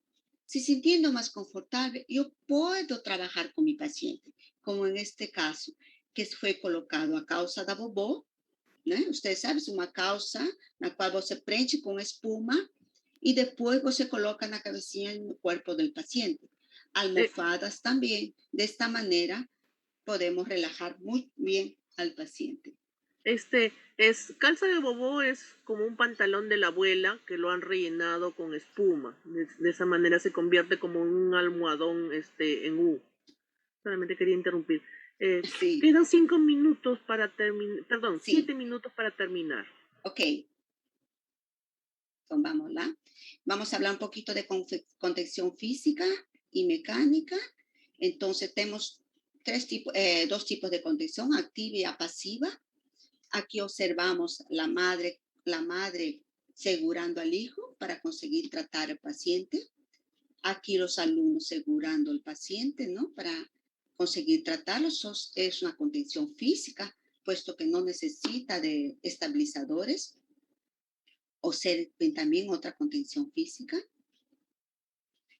Si sintiendo más confortable, yo puedo trabajar con mi paciente, como en este caso que foi colocado a calça da vovó, né? Você sabe, uma calça na qual você prende com espuma e depois você coloca na cabecinha e no corpo do paciente. Eh, Almofadas também. Desta maneira, podemos relajar muy bien al paciente. Calza de bobó es como un pantalón de la abuela que lo han rellenado con espuma. De esa manera se convierte como un almohadón, en U. Solamente quería interrumpir. Eh, Sí, Quedan 5 minutos para terminar, perdón, sí, 7 minutos para terminar. ok. Entonces, vamos lá. Vamos a hablar un poquito de contención física y mecánica. Entonces, tenemos dos tipos de contención, activa y pasiva. Aquí observamos la madre segurando al hijo para conseguir tratar al paciente. Aquí los alumnos segurando al paciente, ¿no? Para conseguir tratarlo. Es una contención física, puesto que no necesita de estabilizadores o ser también otra contención física.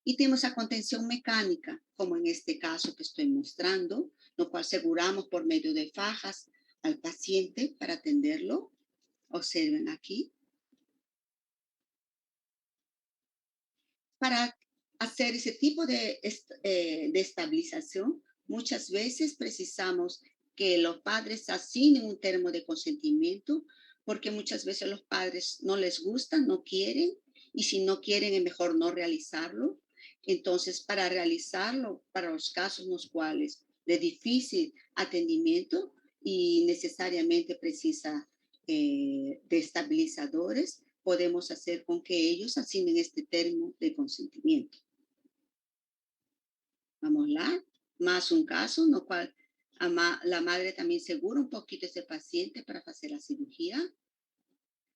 Y tenemos la contención mecánica, como en este caso que estoy mostrando, lo cual aseguramos por medio de fajas al paciente para atenderlo. Observen aquí. Para hacer ese tipo de estabilización, Muchas veces precisamos que los padres asignen un término de consentimiento, porque muchas veces los padres no les gusta, no quieren, y si no quieren es mejor no realizarlo. Entonces, para realizarlo, para los casos en los cuales de difícil atendimiento y necesariamente precisa de estabilizadores, podemos hacer con que ellos asignen este término de consentimiento. Vamos lá, más un caso no cual la madre también segura un poquito ese paciente para hacer la cirugía.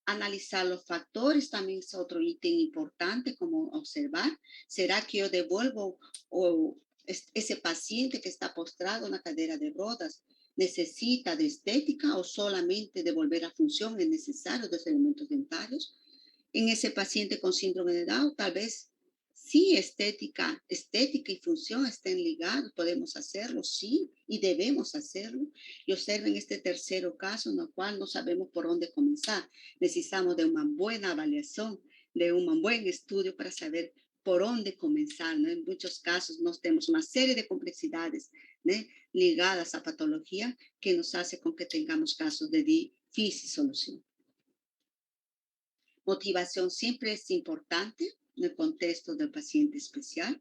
Analizar los factores también es otro ítem importante, como observar, ¿será que yo devuelvo o ese paciente que está postrado en la cadera de rodas necesita de estética o solamente devolver la función es necesario de los elementos dentarios? En ese paciente con síndrome de Down, tal vez sí estética y función estén ligados, podemos hacerlo, sí, y debemos hacerlo. Y observen este tercero caso en el cual no sabemos por dónde comenzar. Necesitamos de una buena evaluación, de un buen estudio para saber por dónde comenzar, ¿no? En muchos casos nos tenemos una serie de complejidades, ¿no?, ligadas a patología que nos hace con que tengamos casos de difícil solución. Motivación siempre es importante en el contexto del paciente especial.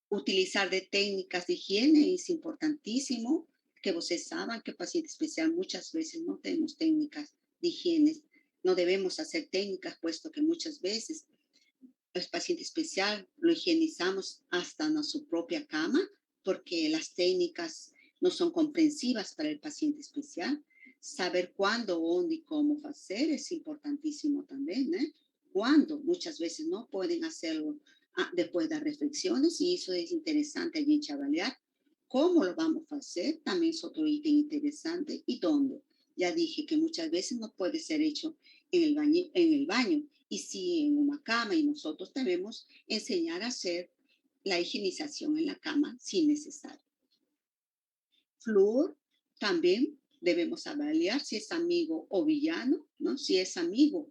Utilizar de técnicas de higiene es importantísimo, que ustedes saben que el paciente especial muchas veces no tenemos técnicas de higiene, no debemos hacer técnicas, puesto que muchas veces el paciente especial lo higienizamos hasta en su propia cama, porque las técnicas no son comprensivas para el paciente especial. Saber cuándo, dónde y cómo hacer es importantísimo también, ¿eh? Cuándo, muchas veces no pueden hacerlo después de las reflexiones, y eso es interesante allí chavalear. ¿Cómo lo vamos a hacer? También es otro ítem interesante. ¿Y dónde? Ya dije que muchas veces no puede ser hecho en el baño, y sí en una cama, y nosotros debemos enseñar a hacer la higienización en la cama si necesario. Flúor también debemos avaliar si es amigo o villano, ¿no? Si es amigo,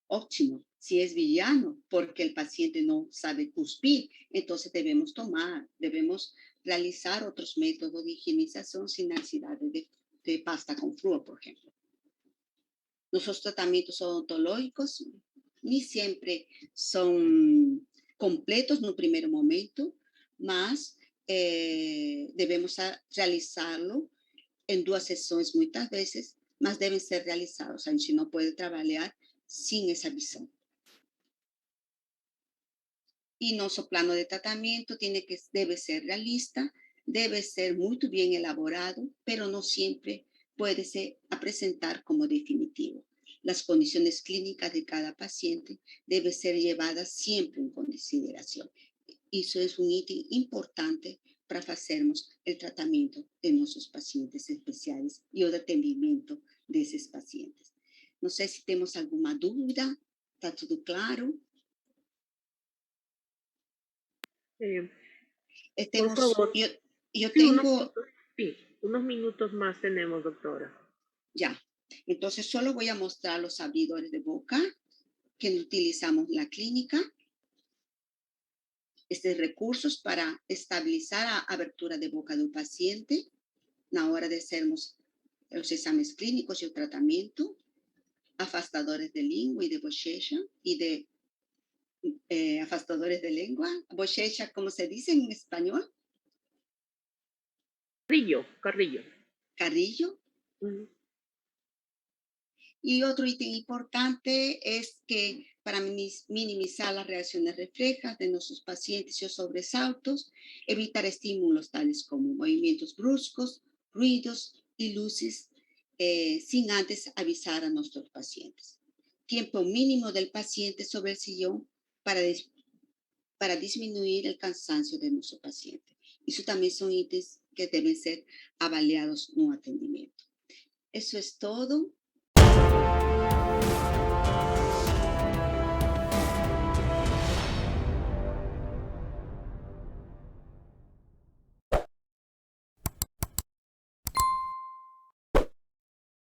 óptimo. Si es villano, porque el paciente no sabe cuspir, entonces debemos realizar otros métodos de higienización sin necesidad de pasta con flúor, por ejemplo. Nuestros tratamientos odontológicos ni siempre son completos en un primer momento, mas debemos realizarlo en 2 sesiones muchas veces, mas deben ser realizados. A gente no puede trabajar sin esa visión. Y nuestro plano de tratamiento debe ser realista, debe ser muy bien elaborado, pero no siempre puede presentar como definitivo. Las condiciones clínicas de cada paciente deben ser llevadas siempre en consideración. Eso es un ítem importante para hacernos el tratamiento de nuestros pacientes especiales y el atendimiento de esos pacientes. No sé si tenemos alguna duda. ¿Está todo claro? Por favor. Yo Sí, tengo, unos minutos más tenemos, doctora. ya. Entonces solo voy a mostrar los abridores de boca que utilizamos en la clínica. Recursos para estabilizar la abertura de boca de un paciente a la hora de hacernos los exámenes clínicos y el tratamiento. Afastadores de lengua y de bochecha y de afastadores de lengua. Bochecha, ¿cómo se dice en español? Carrillo. Carrillo. Y otro ítem importante es que para minimizar las reacciones reflejas de nuestros pacientes y los sobresaltos, evitar estímulos tales como movimientos bruscos, ruidos y luces, sin antes avisar a nuestros pacientes. Tiempo mínimo del paciente sobre el sillón para disminuir el cansancio de nuestro paciente. Eso también son ítems que deben ser avaliados en un atendimiento. Eso es todo.